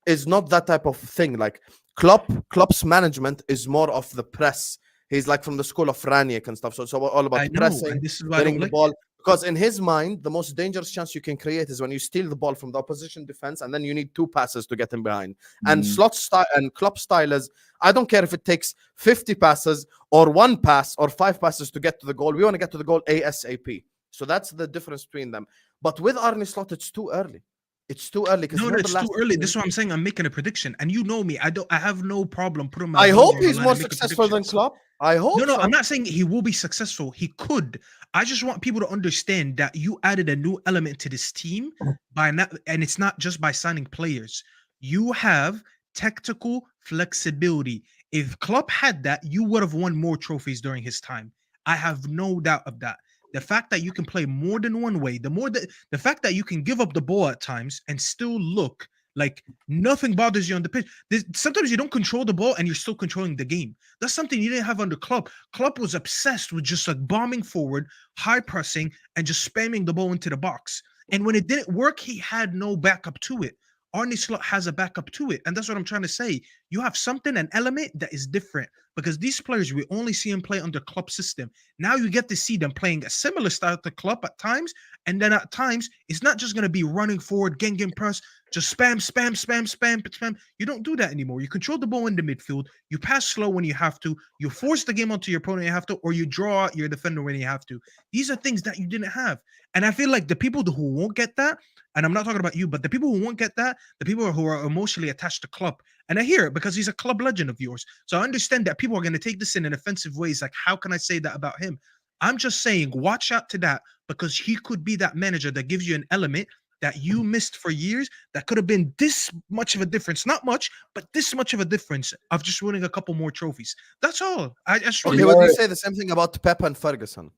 is not that type of thing. Like Klopp's management is more of the press. He's like from the school of Ranić and stuff. So all about I know, pressing, and this is why I getting don't the like ball. Because in his mind, the most dangerous chance you can create is when you steal the ball from the opposition defense, and then you need 2 passes to get him behind. And Slot style and Klopp style is, I don't care if it takes 50 passes or 1 pass or 5 passes to get to the goal. We want to get to the goal ASAP. So that's the difference between them. But with Arne Slot, it's too early. It's too early. No, it's too early. This is what I'm saying. I'm making a prediction, and you know me. I have no problem putting my. I number hope on the he's line more and making successful than predictions. Klopp. I hope. No, so. I'm not saying he will be successful. He could. I just want people to understand that you added a new element to this team by not, and it's not just by signing players. You have tactical flexibility. If Klopp had that, you would have won more trophies during his time. I have no doubt of that. The fact that you can play more than one way, the fact that you can give up the ball at times and still look like nothing bothers you on the pitch. Sometimes you don't control the ball and you're still controlling the game. That's something you didn't have under Klopp. Klopp was obsessed with just like bombing forward, high pressing, and just spamming the ball into the box. And when it didn't work, he had no backup to it. Arne Slot has a backup to it. And that's what I'm trying to say. You have something, an element that is different. Because these players, we only see them play under Klopp's system. Now you get to see them playing a similar style to Klopp at times. And then at times, it's not just going to be running forward, gang press, just spam. You don't do that anymore. You control the ball in the midfield. You pass slow when you have to. You force the game onto your opponent when you have to, or you draw out your defender when you have to. These are things that you didn't have. And I feel like the people who won't get that, and I'm not talking about you, but the people who won't get that, the people who are emotionally attached to Klopp, and I hear it because he's a club legend of yours. So I understand that people are going to take this in an offensive ways. Like, how can I say that about him? I'm just saying, watch out to that because he could be that manager that gives you an element that you missed for years that could have been this much of a difference. Not much, but this much of a difference of just winning a couple more trophies. That's all. I just Okay, would you say the same thing about Pep and Ferguson?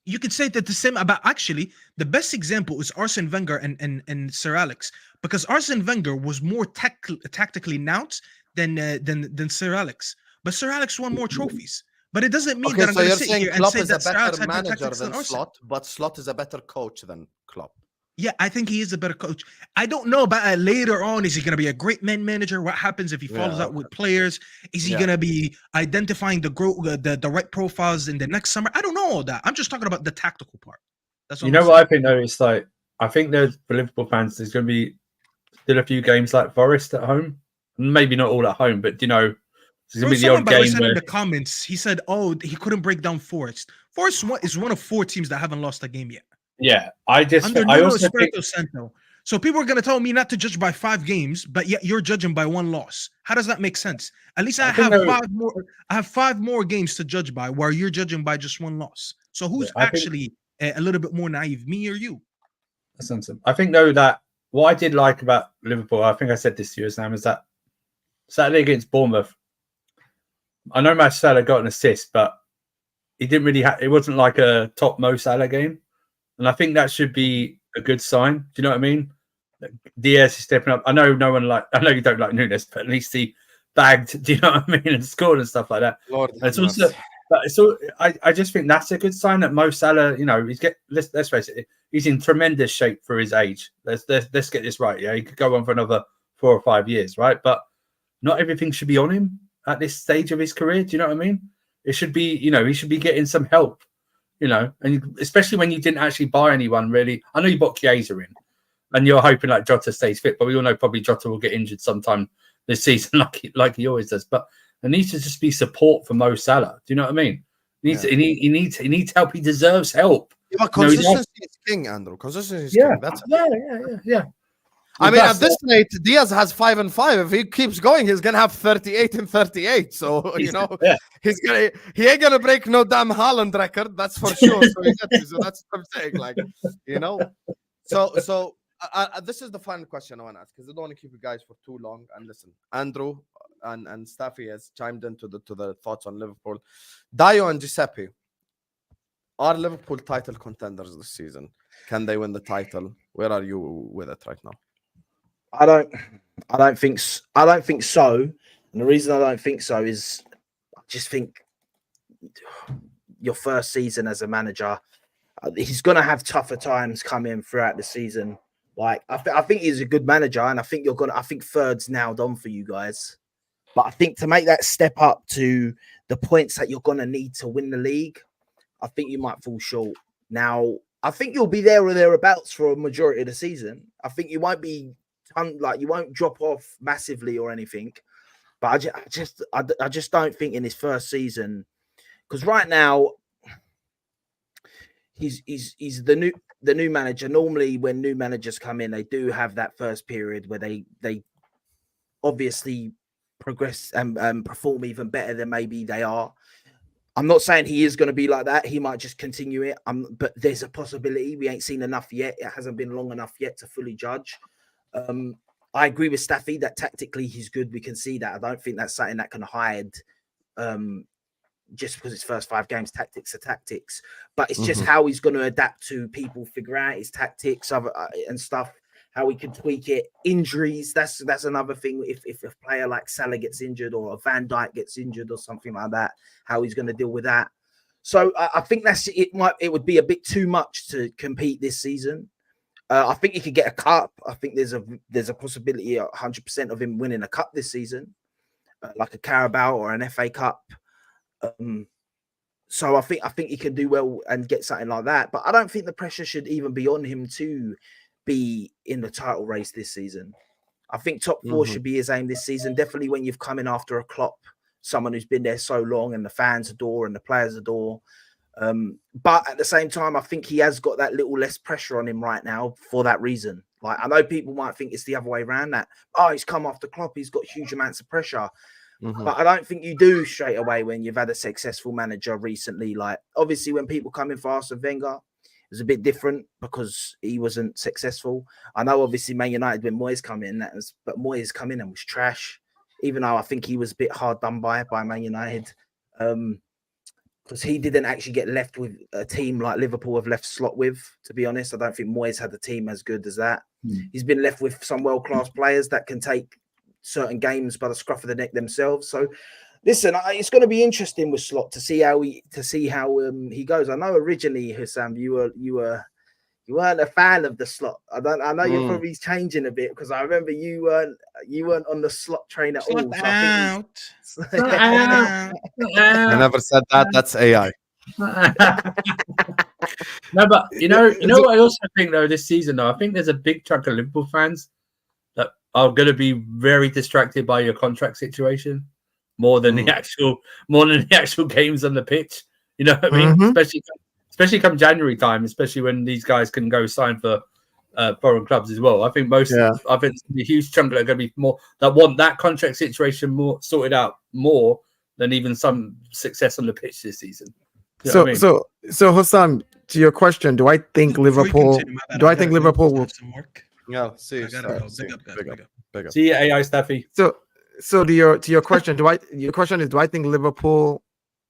You could say that the same about actually the best example is Arsene Wenger and Sir Alex, because Arsene Wenger was more tactically announced than Sir Alex, but Sir Alex won more trophies. But it doesn't mean that I'm going to sit here and Klopp say is a that Sir Alex better had better manager tactics than than Arsene. Slot, but Slot is a better coach than Klopp. Yeah, I think he is a better coach. I don't know about later on. Is he going to be a great manager? What happens if he follows out with players? Is he going to be identifying the right profiles in the next summer? I don't know all that. I'm just talking about the tactical part. That's what you know what I think though. It's like I think there's for Liverpool fans. There's going to be still a few games like Forest at home. Maybe not all at home, but you know, there's going to be the odd game where in the comments he said, "Oh, he couldn't break down Forest." Forest is one of 4 teams that haven't lost a game yet. Yeah, I also think Santo. So people are going to tell me not to judge by 5 games, but yet you're judging by 1 loss. How does that make sense? At least I have 5 more. I have 5 more games to judge by, where you're judging by just 1 loss. So who's actually a little bit more naive, me or you? I think though that what I did like about Liverpool, I think I said this to you, Sam, is that Saturday against Bournemouth. I know Matt Salah got an assist, but he didn't really. It wasn't like a top Mo Salah game. And I think that should be a good sign. Do you know what I mean? Diaz is stepping up. I know you don't like Nunes, but at least he bagged, do you know what I mean? And scored and stuff like that. I just think that's a good sign that Mo Salah, you know, let's face it, he's in tremendous shape for his age. Let's get this right. Yeah, he could go on for another 4 or 5 years, right? But not everything should be on him at this stage of his career. Do you know what I mean? It should be, you know, he should be getting some help. You know, and especially when you didn't actually buy anyone really. I know you bought Chiesa in, and you're hoping like Jota stays fit, but we all know probably Jota will get injured sometime this season, like he always does. But there needs to just be support for Mo Salah. Do you know what I mean? He needs help. He deserves help. Yeah, but consistency is king, Andrew. Consistency is king. That's yeah. I mean, at this rate, Diaz has 5 and 5. If he keeps going, he's gonna have 38 and 38. So he ain't gonna break no damn Haaland record. That's for sure. So that's what I'm saying. Like, So this is the final question I want to ask, because I don't want to keep you guys for too long. And listen, Andrew and Staffy has chimed into the thoughts on Liverpool. Dayo and Giuseppe, are Liverpool title contenders this season? Can they win the title? Where are you with it right now? I don't think so. And the reason I don't think so is I just think your first season as a manager, he's going to have tougher times coming throughout the season. Like I think he's a good manager, and I think I think third's nailed on for you guys. But I think to make that step up to the points that you're going to need to win the league, I think you might fall short. Now, I think you'll be there or thereabouts for a majority of the season. I think you won't be you won't drop off massively or anything. But I just don't think in his first season, because right now he's the new manager. Normally, when new managers come in, they do have that first period where they obviously progress and perform even better than maybe they are. I'm not saying he is going to be like that. He might just continue it. But there's a possibility. We ain't seen enough yet. It hasn't been long enough yet to fully judge. I agree with Staffy that tactically he's good. We can see that. I don't think that's something that can hide just because it's first 5 games. Tactics are tactics. But it's just how he's going to adapt to people, figure out his tactics and stuff, how he can tweak it. Injuries, that's another thing. If a player like Salah gets injured or a Van Dijk gets injured or something like that, how he's going to deal with that. So I think it would be a bit too much to compete this season. I think he could get a cup. I think there's a possibility 100% of him winning a cup this season, like a Carabao or an FA Cup. So I think he can do well and get something like that. But I don't think the pressure should even be on him to be in the title race this season. I think top 4 should be his aim this season. Definitely when you've come in after a Klopp, someone who's been there so long and the fans adore and the players adore. But at the same time, I think he has got that little less pressure on him right now for that reason. Like, I know people might think it's the other way around, that, he's come after Klopp, he's got huge amounts of pressure. But I don't think you do straight away when you've had a successful manager recently. Like, obviously, when people come in for Arsene Wenger, it was a bit different because he wasn't successful. I know, obviously, Man United, when Moyes come in, but Moyes come in and was trash, even though I think he was a bit hard done by Man United. Because he didn't actually get left with a team like Liverpool have left Slot with, to be honest. I don't think Moyes had a team as good as that. He's been left with some world-class players that can take certain games by the scruff of the neck themselves. So, listen, it's going to be interesting with Slot to see how he goes. I know originally, Hussam, you weren't a fan of the Slot. I know you're probably changing a bit, because I remember you weren't on the Slot train at all. I never said that. That's AI. No, but you know what I also think though this season though, I think there's a big chunk of Liverpool fans that are going to be very distracted by your contract situation more than the actual games on the pitch. You know what I mean? Especially come January time, especially when these guys can go sign for foreign clubs as well. I think I think the huge chunk that are going to be more that want that contract situation more sorted out more than even some success on the pitch this season. You know what I mean? So Hussam, to your question, do I think Liverpool? Do I think Liverpool will? No, see, big up. See AI Staffy. So to your question, your question is, do I think Liverpool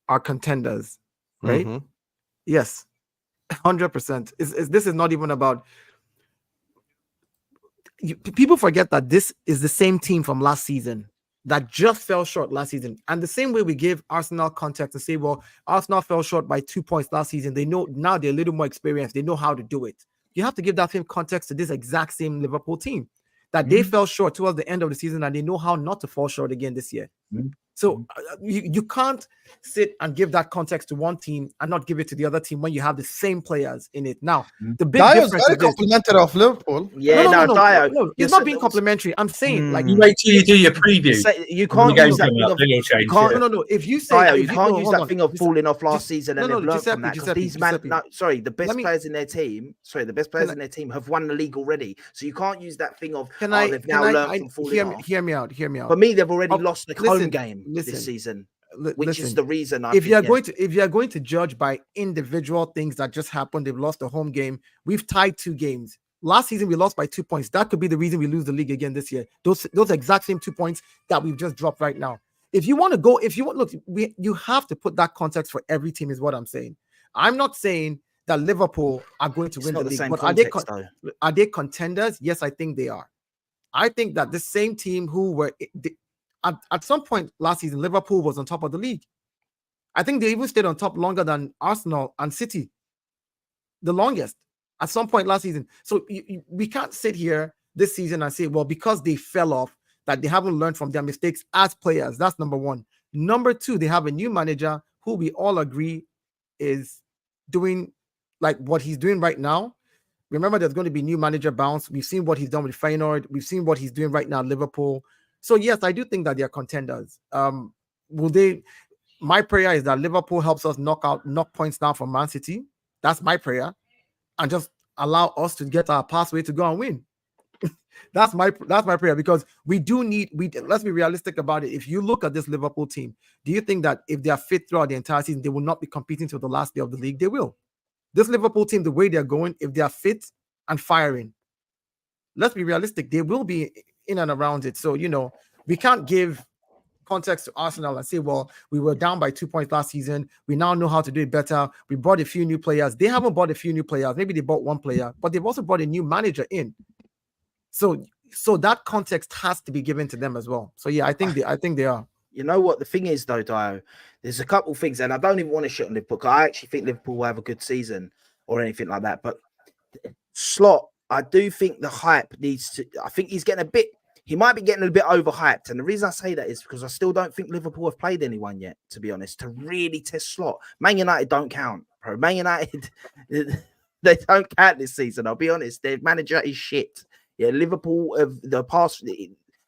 are contenders? Right? Yes, 100%. This is not even about. People forget that this is the same team from last season that just fell short last season. And the same way we give Arsenal context and say, well, Arsenal fell short by 2 points last season. They know now they're a little more experienced. They know how to do it. You have to give that same context to this exact same Liverpool team that they fell short towards the end of the season, and they know how not to fall short again this year. So you can't sit and give that context to one team and not give it to the other team when you have the same players in it. Now, the big Dayo's difference very is this. complimentary of Liverpool. Yeah, no, Dayo. no, you're it's not saying being that was- complimentary. I'm saying, like, You wait till you do your You preview. say- you When can't the use game's that coming thing up, of then you'll change no, it. no. If you say, Dayo, if you can't no, use hold that on. thing of Giuseppe, falling off last Gius- season no, and no, they've learned from that because Giuseppe, these man, Giuseppe. no, sorry, the best me- players in their team, in their team have won the league already. So you can't use that thing of they've now learned from falling off. hear me out. For me, they've already lost the home listen, game listen, this season, which listen. is the reason I If think, you are going to judge by individual things that just happened, they've lost the home game. We've tied 2 games. Last season we lost by 2 points. That could be the reason we lose the league again this year. Those exact same 2 points that we've just dropped right now. If you want to go, look, you have to put that context for every team, is what I'm saying. I'm not saying that Liverpool are going to it's win not the the league, same but context though. are they contenders? Yes, I think they are. I think that the same team who were at some point last season, Liverpool was on top of the league. I think they even stayed on top longer than Arsenal and City, the longest at some point last season. So we can't sit here this season and say, well, because they fell off, that they haven't learned from their mistakes as players. That's number one. Number two, they have a new manager who we all agree is doing like what he's doing right now. Remember, there's going to be new manager bounce. We've seen what he's done with Feyenoord. We've seen what he's doing right now at Liverpool. So yes, I do think that they are contenders. Will they? My prayer is that Liverpool helps us knock points down from Man City. That's my prayer, and just allow us to get our pathway to go and win. That's my prayer, because we do need. Let's be realistic about it. If you look at this Liverpool team, do you think that if they are fit throughout the entire season, they will not be competing till the last day of the league? They will. This Liverpool team, the way they're going, if they are fit and firing, let's be realistic, they will be in and around it. So, we can't give context to Arsenal and say, well, we were down by 2 points last season. We now know how to do it better. We brought a few new players. They haven't bought a few new players. Maybe they bought one player, but they've also brought a new manager in. So that context has to be given to them as well. So yeah, I think they are. You know what the thing is though, Dayo? There's a couple things, and I don't even want to shit on Liverpool, because I actually think Liverpool will have a good season or anything like that. But Slot, I do think the hype needs to. I think he's getting he might be getting a bit overhyped. And the reason I say that is because I still don't think Liverpool have played anyone yet, to be honest, to really test Slot. Man United don't count, bro. Man United, they don't count this season. I'll be honest. Their manager is shit. Yeah, Liverpool of the past.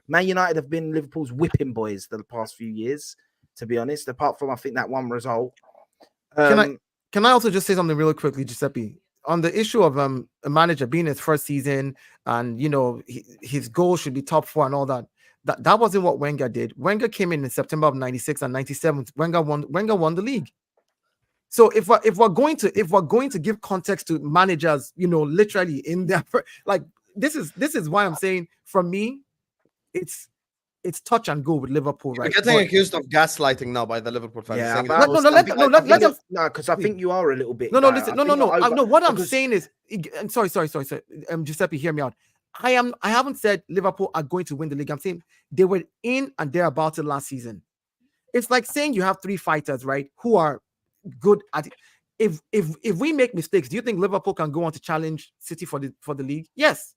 Man United have been Liverpool's whipping boys the past few years, to be honest, apart from, I think, that one result. Can I also just say something really quickly, Giuseppe? On the issue of a manager being his first season and, his goal should be top 4 and all that. That wasn't what Wenger did. Wenger came in September of 96 and 97. Wenger won the league. So if we're going to give context to managers, literally in their this is why I'm saying, for me, it's touch and go with Liverpool, right? You're getting accused of gaslighting now by the Liverpool fans. Yeah, let's I think you are a little bit. Listen, no. What I'm because- saying is, sorry. Giuseppe, hear me out. I haven't said Liverpool are going to win the league. I'm saying they were in and they're about it last season. It's like saying you have 3 fighters, right, who are good at it. If we make mistakes, do you think Liverpool can go on to challenge City for the league? Yes.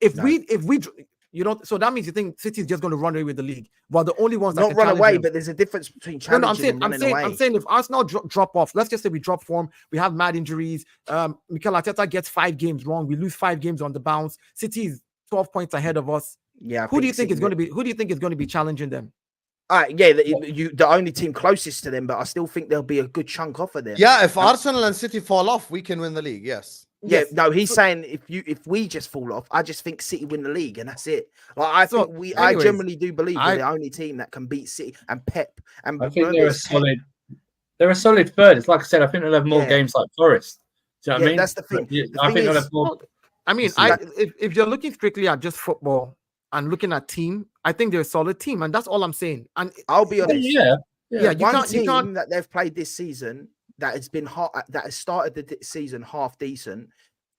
So that means you think City is just going to run away with the league, while the only ones that not can run challenge away, them. but there's a difference between challenging and running away. I'm saying if Arsenal drop off, let's just say we drop form, we have mad injuries. Mikel Arteta gets 5 games wrong, we lose 5 games on the bounce. City is 12 points ahead of us. Yeah. Who do you think is going to be challenging them? The only team closest to them, but I still think there'll be a good chunk off of them. Yeah, if Arsenal and City fall off, we can win the league. Yes. Yeah, no, he's saying if we just fall off, I just think City win the league and that's it. I generally do believe we're the only team that can beat City and Pep. And I think they're a solid third. It's like I said, I think they'll have more games like Forest. Do you know what I mean? That's the thing. I think they'll have more. If you're looking strictly at just football and looking at team, I think they're a solid team, and that's all I'm saying. And I'll be honest. One team that they've played this season that has been that has started the season half decent,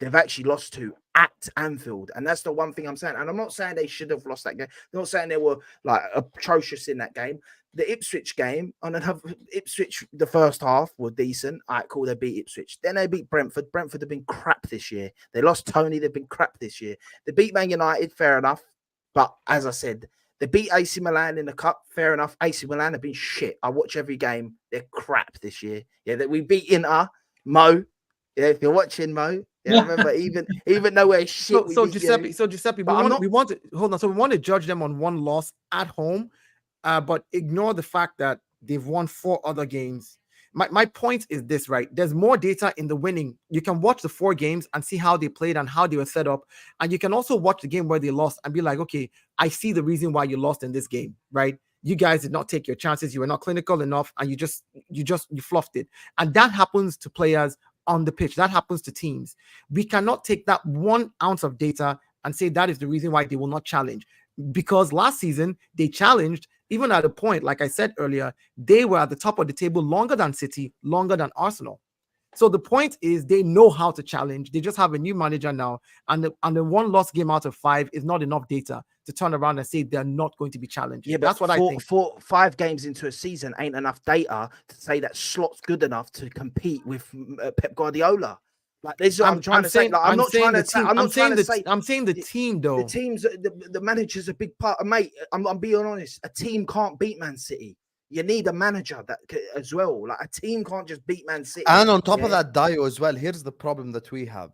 they've actually lost to at Anfield, and that's the one thing I'm saying. And I'm not saying they should have lost that game. I'm not saying they were like atrocious in that game. The Ipswich game, Ipswich, the first half were decent. All right, cool. They beat Ipswich. Then they beat Brentford. Brentford have been crap this year. They lost Tony. They've been crap this year. They beat Man United. Fair enough. But as I said, They beat AC Milan in the cup. Fair enough. AC Milan have been shit. I watch every game. They're crap this year. Yeah, that we beat Inter. Mo. Yeah, if you're watching Mo. Yeah, remember even though we're shit. So We beat Giuseppe, you. so Giuseppe, But I'm we want to hold on. So we want to judge them on one loss at home, but ignore the fact that they've won 4 other games. My point is this, right? There's more data in the winning. You can watch the 4 games and see how they played and how they were set up. And you can also watch the game where they lost and be like, okay, I see the reason why you lost in this game, right? You guys did not take your chances. You were not clinical enough, and you fluffed it. And that happens to players on the pitch. That happens to teams. We cannot take that 1 ounce of data and say that is the reason why they will not challenge. Because last season they challenged, even at a point, like I said earlier, they were at the top of the table longer than City, longer than Arsenal. So the point is they know how to challenge. They just have a new manager now, and the 1 lost game out of 5 is not enough data to turn around and say they're not going to be challenged. Yeah, but that's what I think. For 5 games into a season, ain't enough data to say that Slot's good enough to compete with Pep Guardiola. Like this, I'm trying to say. Like, I'm not trying to say. I'm saying the team though. The teams, the manager's a big part of, mate. I'm being honest. A team can't beat Man City. You need a manager that as well. Like a team can't just beat Man City. And on top of that, Dayo as well. Here's the problem that we have.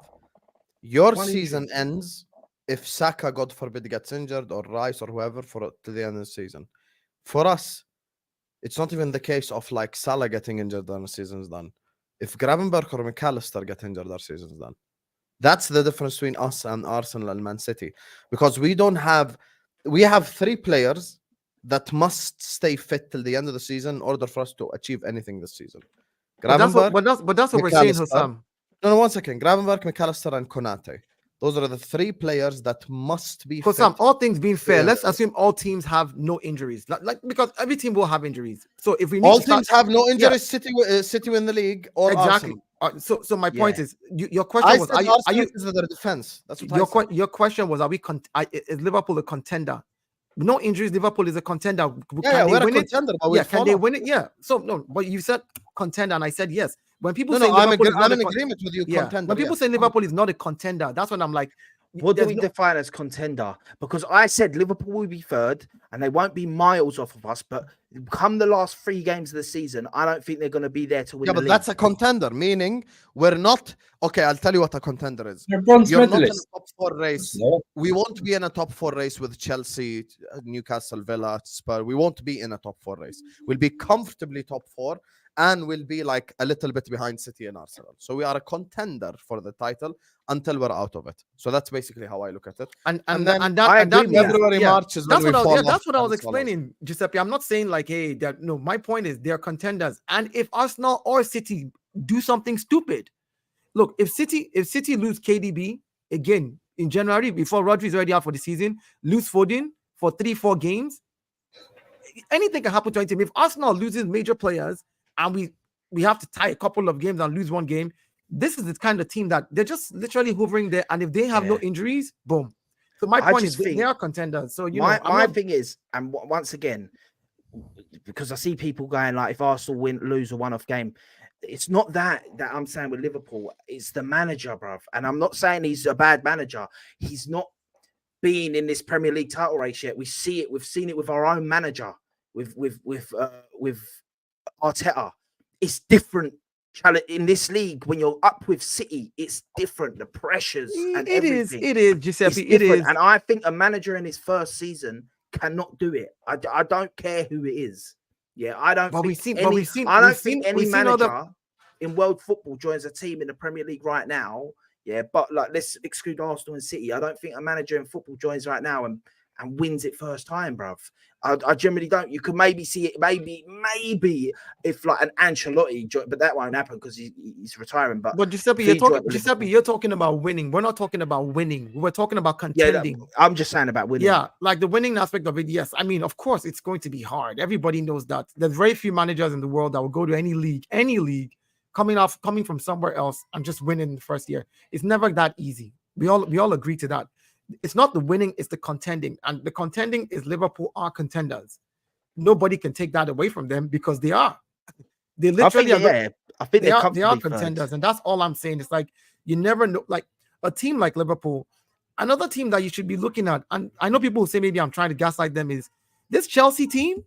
Your season ends if Saka, God forbid, gets injured, or Rice or whoever to the end of the season. For us, it's not even the case of like Salah getting injured and the season's done. If Gravenberch or McAllister get injured, our season's done. That's the difference between us and Arsenal and Man City. Because we have 3 players that must stay fit till the end of the season in order for us to achieve anything this season. But that's what we're saying, Hussam. No, 1 second. Gravenberch, McAllister, and Konate. Those are the 3 players that must be fit. Some all things being fair, let's assume all teams have no injuries. Like because every team will have injuries. So if we need teams have no injuries, yeah. City win the league or exactly. So my point is, your question was, are you their defense? That's what your question was, is Liverpool a contender? No injuries, Liverpool is a contender. Yeah, we're a contender. But can they win it? Yeah. So no, but you said contender, and I said yes. When people say I'm in agreement with you. Yeah. Contender. When people say Liverpool is not a contender, that's when I'm like, what do we define as contender? Because I said Liverpool will be 3rd, and they won't be miles off of us. But come the last 3 games of the season, I don't think they're going to be there to win. Yeah, but that's a contender, meaning we're not. Okay, I'll tell you what a contender is. You're not in a top 4 race. No. We won't be in a top 4 race with Chelsea, Newcastle, Villa, Spurs. We won't be in a top 4 race. We'll be comfortably top 4. And we'll be like a little bit behind City and Arsenal. So we are a contender for the title until we're out of it. So that's basically how I look at it. And February, March is when that's what I was explaining, Giuseppe. I'm not saying like, hey, no, my point is they're contenders. And if Arsenal or City do something stupid, look, if City lose KDB again in January before Rodri's already out for the season, lose Foden for 3-4 games, anything can happen to any team. If Arsenal loses major players, and we have to tie a couple of games and lose 1 game, this is the kind of team that they're just literally hovering there. And if they have no injuries, boom. So my point is they are contenders. So my thing is, and once again, because I see people going like, if Arsenal lose a one-off game, it's not that I'm saying with Liverpool. It's the manager, bruv. And I'm not saying he's a bad manager. He's not being in this Premier League title race yet. We see it. We've seen it with our own manager, with Arteta. It's different in this league. When you're up with City, it's different. The pressures and everything. It is, Giuseppe. It is. And I think a manager in his first season cannot do it. I don't care who it is. Yeah, I don't think any manager in world football joins a team in the Premier League right now. Yeah, but like, let's exclude Arsenal and City. I don't think a manager in football joins right now and wins it first time, bruv. I generally don't. You could maybe see it, maybe if like an Ancelotti, but that won't happen because he's retiring. But Giuseppe, you're talking about winning. We're not talking about winning. We're talking about contending. Yeah, I'm just saying about winning. Yeah, like the winning aspect of it. Yes, I mean, of course, it's going to be hard. Everybody knows that. There's very few managers in the world that will go to any league, coming from somewhere else and just win in the first year. It's never that easy. We all agree to that. It's not the winning, it's the contending. And the contending is Liverpool are contenders. Nobody can take that away from them because they are. They literally they are contenders. And that's all I'm saying. It's like, you never know, like a team like Liverpool, another team that you should be looking at, and I know people will say maybe I'm trying to gaslight them, is this Chelsea team,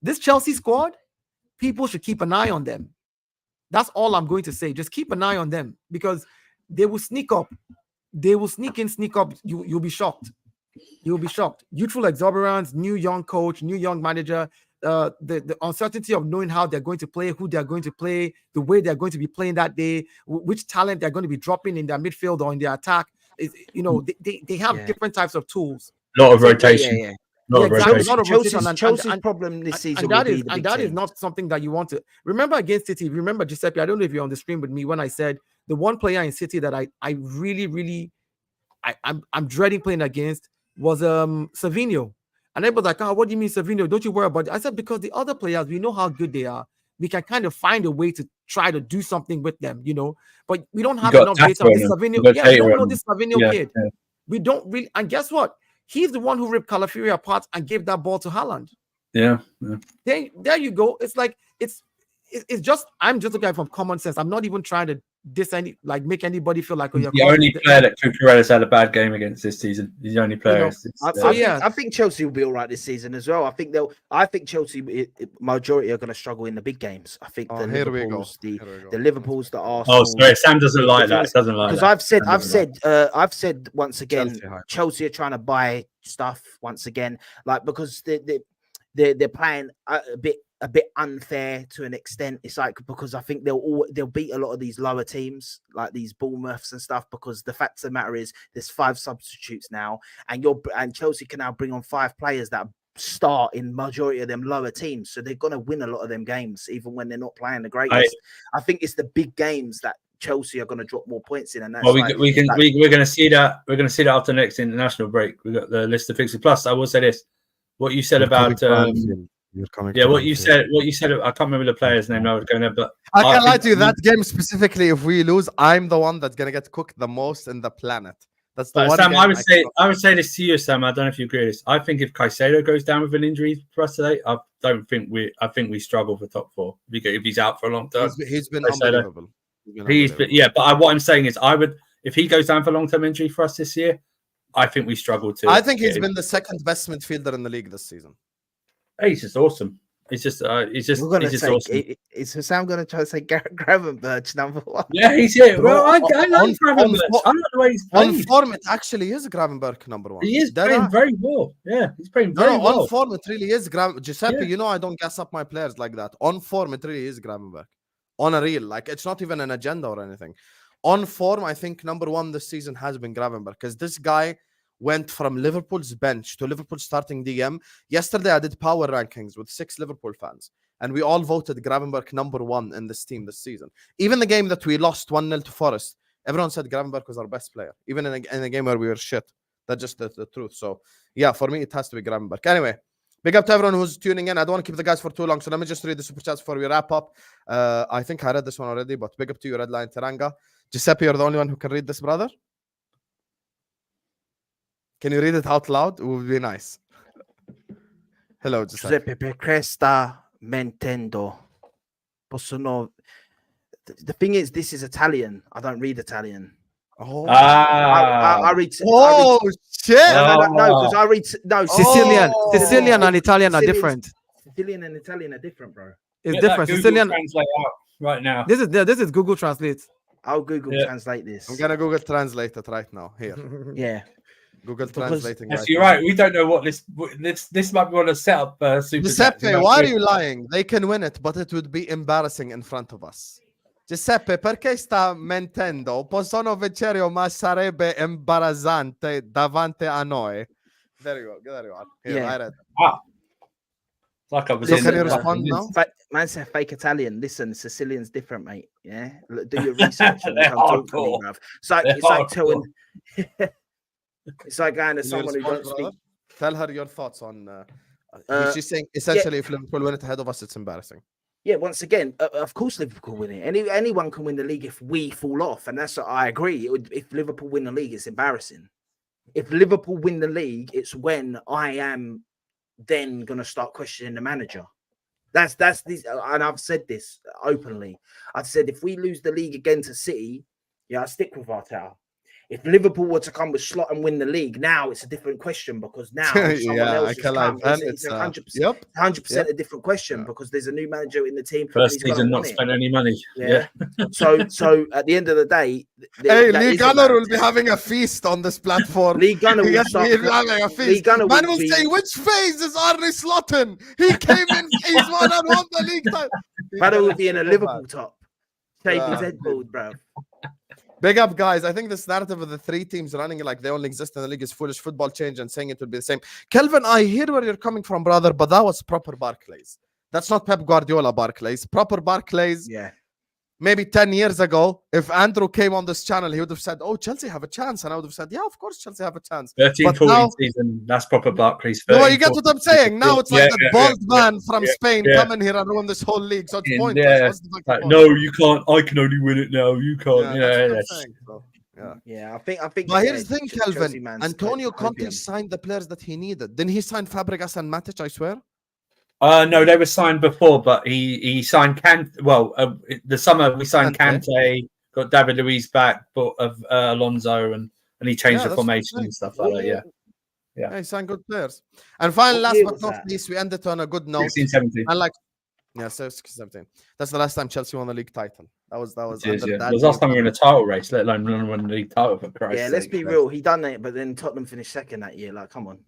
this Chelsea squad. People should keep an eye on them. That's all I'm going to say. Just keep an eye on them because they will sneak up. They will sneak in, sneak up. You'll be shocked. You'll be shocked. Youthful exuberance, new young coach, new young manager. The uncertainty of knowing how they're going to play, who they're going to play, the way they're going to be playing that day, which talent they're going to be dropping in their midfield or in their attack. They have different types of tools. A lot of rotation. Yeah, exactly. Chelsea's problem this season and that is not something that you want to remember against City. Remember, Giuseppe, I don't know if you're on the stream with me when I said the one player in City that I really I'm dreading playing against was Savinho. And everybody's like, oh, what do you mean Savinho? Don't you worry about it. I said, because the other players, we know how good they are. We can kind of find a way to try to do something with them, but we don't have enough data on this Savinho. Yeah, we don't know this Savinho kid. Yeah. We don't really, and guess what? He's the one who ripped Calafiori apart and gave that ball to Haaland. Yeah. There you go. It's like it's just I'm just looking at it from common sense. I'm not even trying to make anybody feel like the only player that Cucurella's had a bad game against this season. He's the only player. I think Chelsea will be all right this season as well. I think Chelsea majority are going to struggle in the big games. I think the Liverpools, the Arsenal. Oh, sorry, Sam doesn't like that. Doesn't like that. Because I've said once again, Chelsea are trying to buy stuff once again, because they're playing a bit unfair to an extent. It's like because I think they'll beat a lot of these lower teams like these Bournemouths and stuff, because the fact of the matter is there's 5 substitutes now, and Chelsea can now bring on 5 players that start in majority of them lower teams, so they're gonna win a lot of them games even when they're not playing the greatest. I think it's the big games that Chelsea are going to drop more points in, and that's we're going to see that. We're going to see that after next international break. We've got the list of fixtures. Plus, I will say this: what you said about what you said. I can't remember the player's name. I was going there, but I can't lie to you. That game specifically, if we lose, I'm the one that's gonna get cooked the most in the planet. That's the one. Sam, I would say this to you, Sam. I don't know if you agree with this. I think if Caicedo goes down with an injury for us today, I think we struggle for top 4 if he's out for a long time. He's been unbelievable. But what I'm saying is, if he goes down for long-term injury for us this year, I think we struggle to. I think he's been the second best midfielder in the league this season. Hey, he's just awesome. He's just awesome. Is Sam going to try to say Gravenberch number 1? Yeah, he's here. Well, I like Gravenberch. I like the way he's playing. On form, it actually is Gravenberch number 1. He is playing very well. Yeah, he's playing very well. On form, it really is Giuseppe. Yeah. I don't gas up my players like that. On form, it really is Gravenberch. On a real, it's not even an agenda or anything. On form, I think number 1 this season has been Gravenberch, because this guy went from Liverpool's bench to Liverpool's starting DM. Yesterday, I did power rankings with 6 Liverpool fans, and we all voted Gravenberch number 1 in this team this season. Even the game that we lost 1-0 to Forest, everyone said Gravenberch was our best player, even in a game where we were shit. That's just the truth. So, yeah, for me, it has to be Gravenberch. Anyway, big up to everyone who's tuning in. I don't want to keep the guys for too long, so let me just read the super chats before we wrap up. I think I read this one already, but big up to you, Redline Teranga. Giuseppe, you're the only one who can read this, brother. Can you read it out loud? It would be nice. Hello, Giuseppe. Perché sta mentendo? The thing is, this is Italian. I don't read Italian. Oh, I read. Shit! No, because I read Sicilian and Italian are different. Sicilian and Italian are different, bro. It's different. Sicilian translate out right now. This is Google Translate. I'll Google translate this. I'm gonna Google Translate it right now. Here. Yeah. Google translating. Yes, you're right. We don't know what this might be on a setup. Giuseppe, why are you lying? They can win it, but it would be embarrassing in front of us. Giuseppe, perché sta mentendo? Possono vincere, ma sarebbe imbarazzante davanti a noi. There you go. Here, I read. Like I was so can you respond now? Man said fake Italian. Listen, Sicilian's different, mate. Yeah, do your research and come talk to me, bruv. It's like telling. It's like going to someone who don't speak. Tell her your thoughts on. She's saying essentially, if Liverpool win it ahead of us, it's embarrassing. Yeah, once again, of course Liverpool win it. Anyone can win the league if we fall off, and that's what I agree. If Liverpool win the league, it's embarrassing. If Liverpool win the league, it's when I am then going to start questioning the manager. That's this, and I've said this openly. I've said if we lose the league again to City, I stick with Arteta. If Liverpool were to come with slot and win the league, now it's a different question because now someone else has come. It's 100%. Yep. 100% a different question because there's a new manager in the team. First he's gonna season, not want it. spent any money. Yeah. So at the end of the day, Hey, that Lee is a Gunner will be narrative. having a feast on this platform. Lee Gunner will He'll start. be having a feast. Lee Gunner Man will will be. say, which phase is Arne Slotton? He came in phase 1 and won the league title. Gunner will be in a Liverpool top. Shave his Yeah. head bald, bro. Big up, guys. I think this narrative of the 3 teams running it like they only exist in the league is foolish. Football change and saying it will be the same. Kelvin, I hear where you're coming from, brother, but that was proper Barclays. That's not Pep Guardiola Barclays. Proper Barclays. Yeah. Maybe 10 years ago, if Andrew came on this channel, he would have said, oh, Chelsea have a chance. And I would have said, yeah, of course, Chelsea have a chance. 13-14 season, that's proper Barclays. No, you get what I'm saying? Now it's like that bald man from Spain yeah. coming here and ruin this whole league. So it's And, pointless. What's the fucking like, point? no, you can't. I can only win it now. You can't. That's what I'm saying, bro. Yeah, I think. But here's the thing, Chelsea Kelvin. man's Antonio copium. Conte signed the players that he needed. Didn't he sign Fabregas and Matic, I swear? No, they were signed before, but he signed the summer we signed Kante, got David Luiz back, but of Alonso, and he changed the formation and stuff like that. Yeah, he signed good players. And finally, What last year but was not that? least, we ended on a good note. 16-17. And like, yeah, so 17. That's the last time Chelsea won the league title. That was It under that was last time we were in a title race, let alone won the league title. For Christ's Yeah, let's sake, be real. He done it, but then Tottenham finished second that year. Like, come on.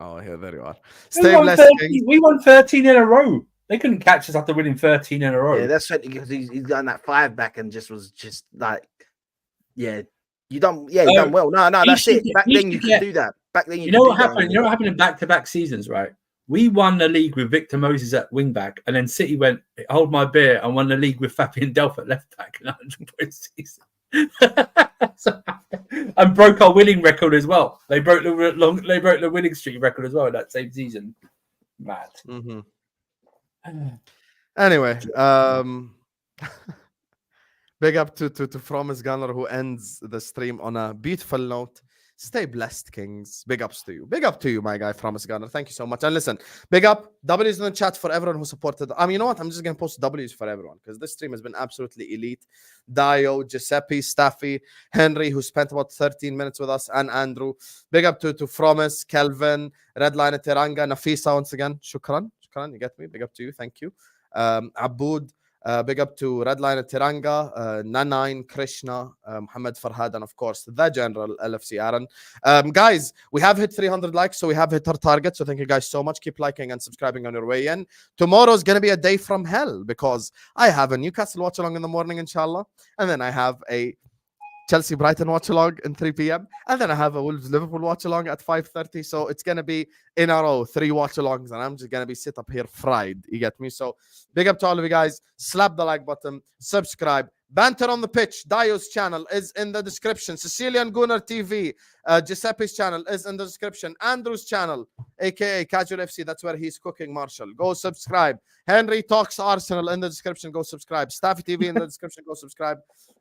Oh, here, there you are. We Stay won blessed, 13 King. we won 13 in a row. They couldn't catch us after winning 13 in a row. Yeah, that's because he's done that 5 back and was like, yeah, you done well. No, that's it. Back then you could do that. Back then you know what happened? You know what happened in back-to-back seasons, right? We won the league with Victor Moses at wing back, and then City went hold my beer and won the league with Fabian Delph at left back in 100-point season. And broke our winning record as well. They broke the winning streak record as well in that same season. Mad. Anyway, big up to Promise Gunner who ends the stream on a beautiful note. Stay blessed, Kings. Big ups to you. Big up to you, my guy, Promise Gunner. Thank you so much. And listen, big up. W's in the chat for everyone who supported. You know what? I'm just going to post W's for everyone because this stream has been absolutely elite. Dayo, Giuseppe, Staffy, Henry, who spent about 13 minutes with us, and Andrew. Big up to Promise, Kelvin, Redline Teranga, Nafisa once again. Shukran. Shukran. You get me? Big up to you. Thank you. Aboud. Big up to Redline Tiranga, Nanine, Krishna, Muhammad Farhad, and of course, the General LFC Aaron. Guys, we have hit 300 likes, so we have hit our target. So thank you guys so much. Keep liking and subscribing on your way in. Tomorrow's going to be a day from hell because I have a Newcastle watch along in the morning, inshallah. And then I have a Chelsea Brighton watch along in 3 p.m. And then I have a Wolves Liverpool watch along at 5:30. So it's gonna be in a row, 3 watch alongs, and I'm just gonna be sit up here fried. You get me? So big up to all of you guys. Slap the like button, subscribe. Banter on the Pitch, Dayo's channel is in the description. Sicilian Gunner TV, Giuseppe's channel is in the description. Andrew's channel, aka Casual FC, that's where he's cooking Marshall. Go subscribe. Henry Talks Arsenal in the description. Go subscribe. Staffy TV in the description. Go subscribe.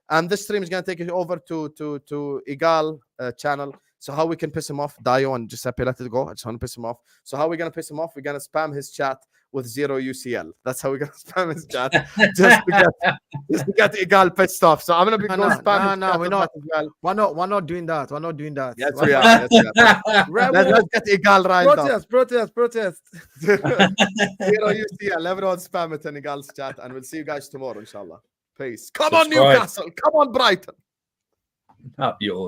And this stream is going to take you over to Igal channel. So how we can piss him off? Dayo and Giuseppe, let it go. I just want to piss him off. So how are we going to piss him off? We're going to spam his chat with 0 UCL. That's how we're going to spam his chat. just to get Igal pissed off. So I'm going to be spam. No, we're not. We're not doing that. We're not doing that. Yes, we are. Yes, we are. Let's get Igal right up. Protest. 0 UCL. Everyone spam it in Igal's chat. And we'll see you guys tomorrow, inshallah. Peace. Come on, Newcastle. Come on, Brighton. Up yours.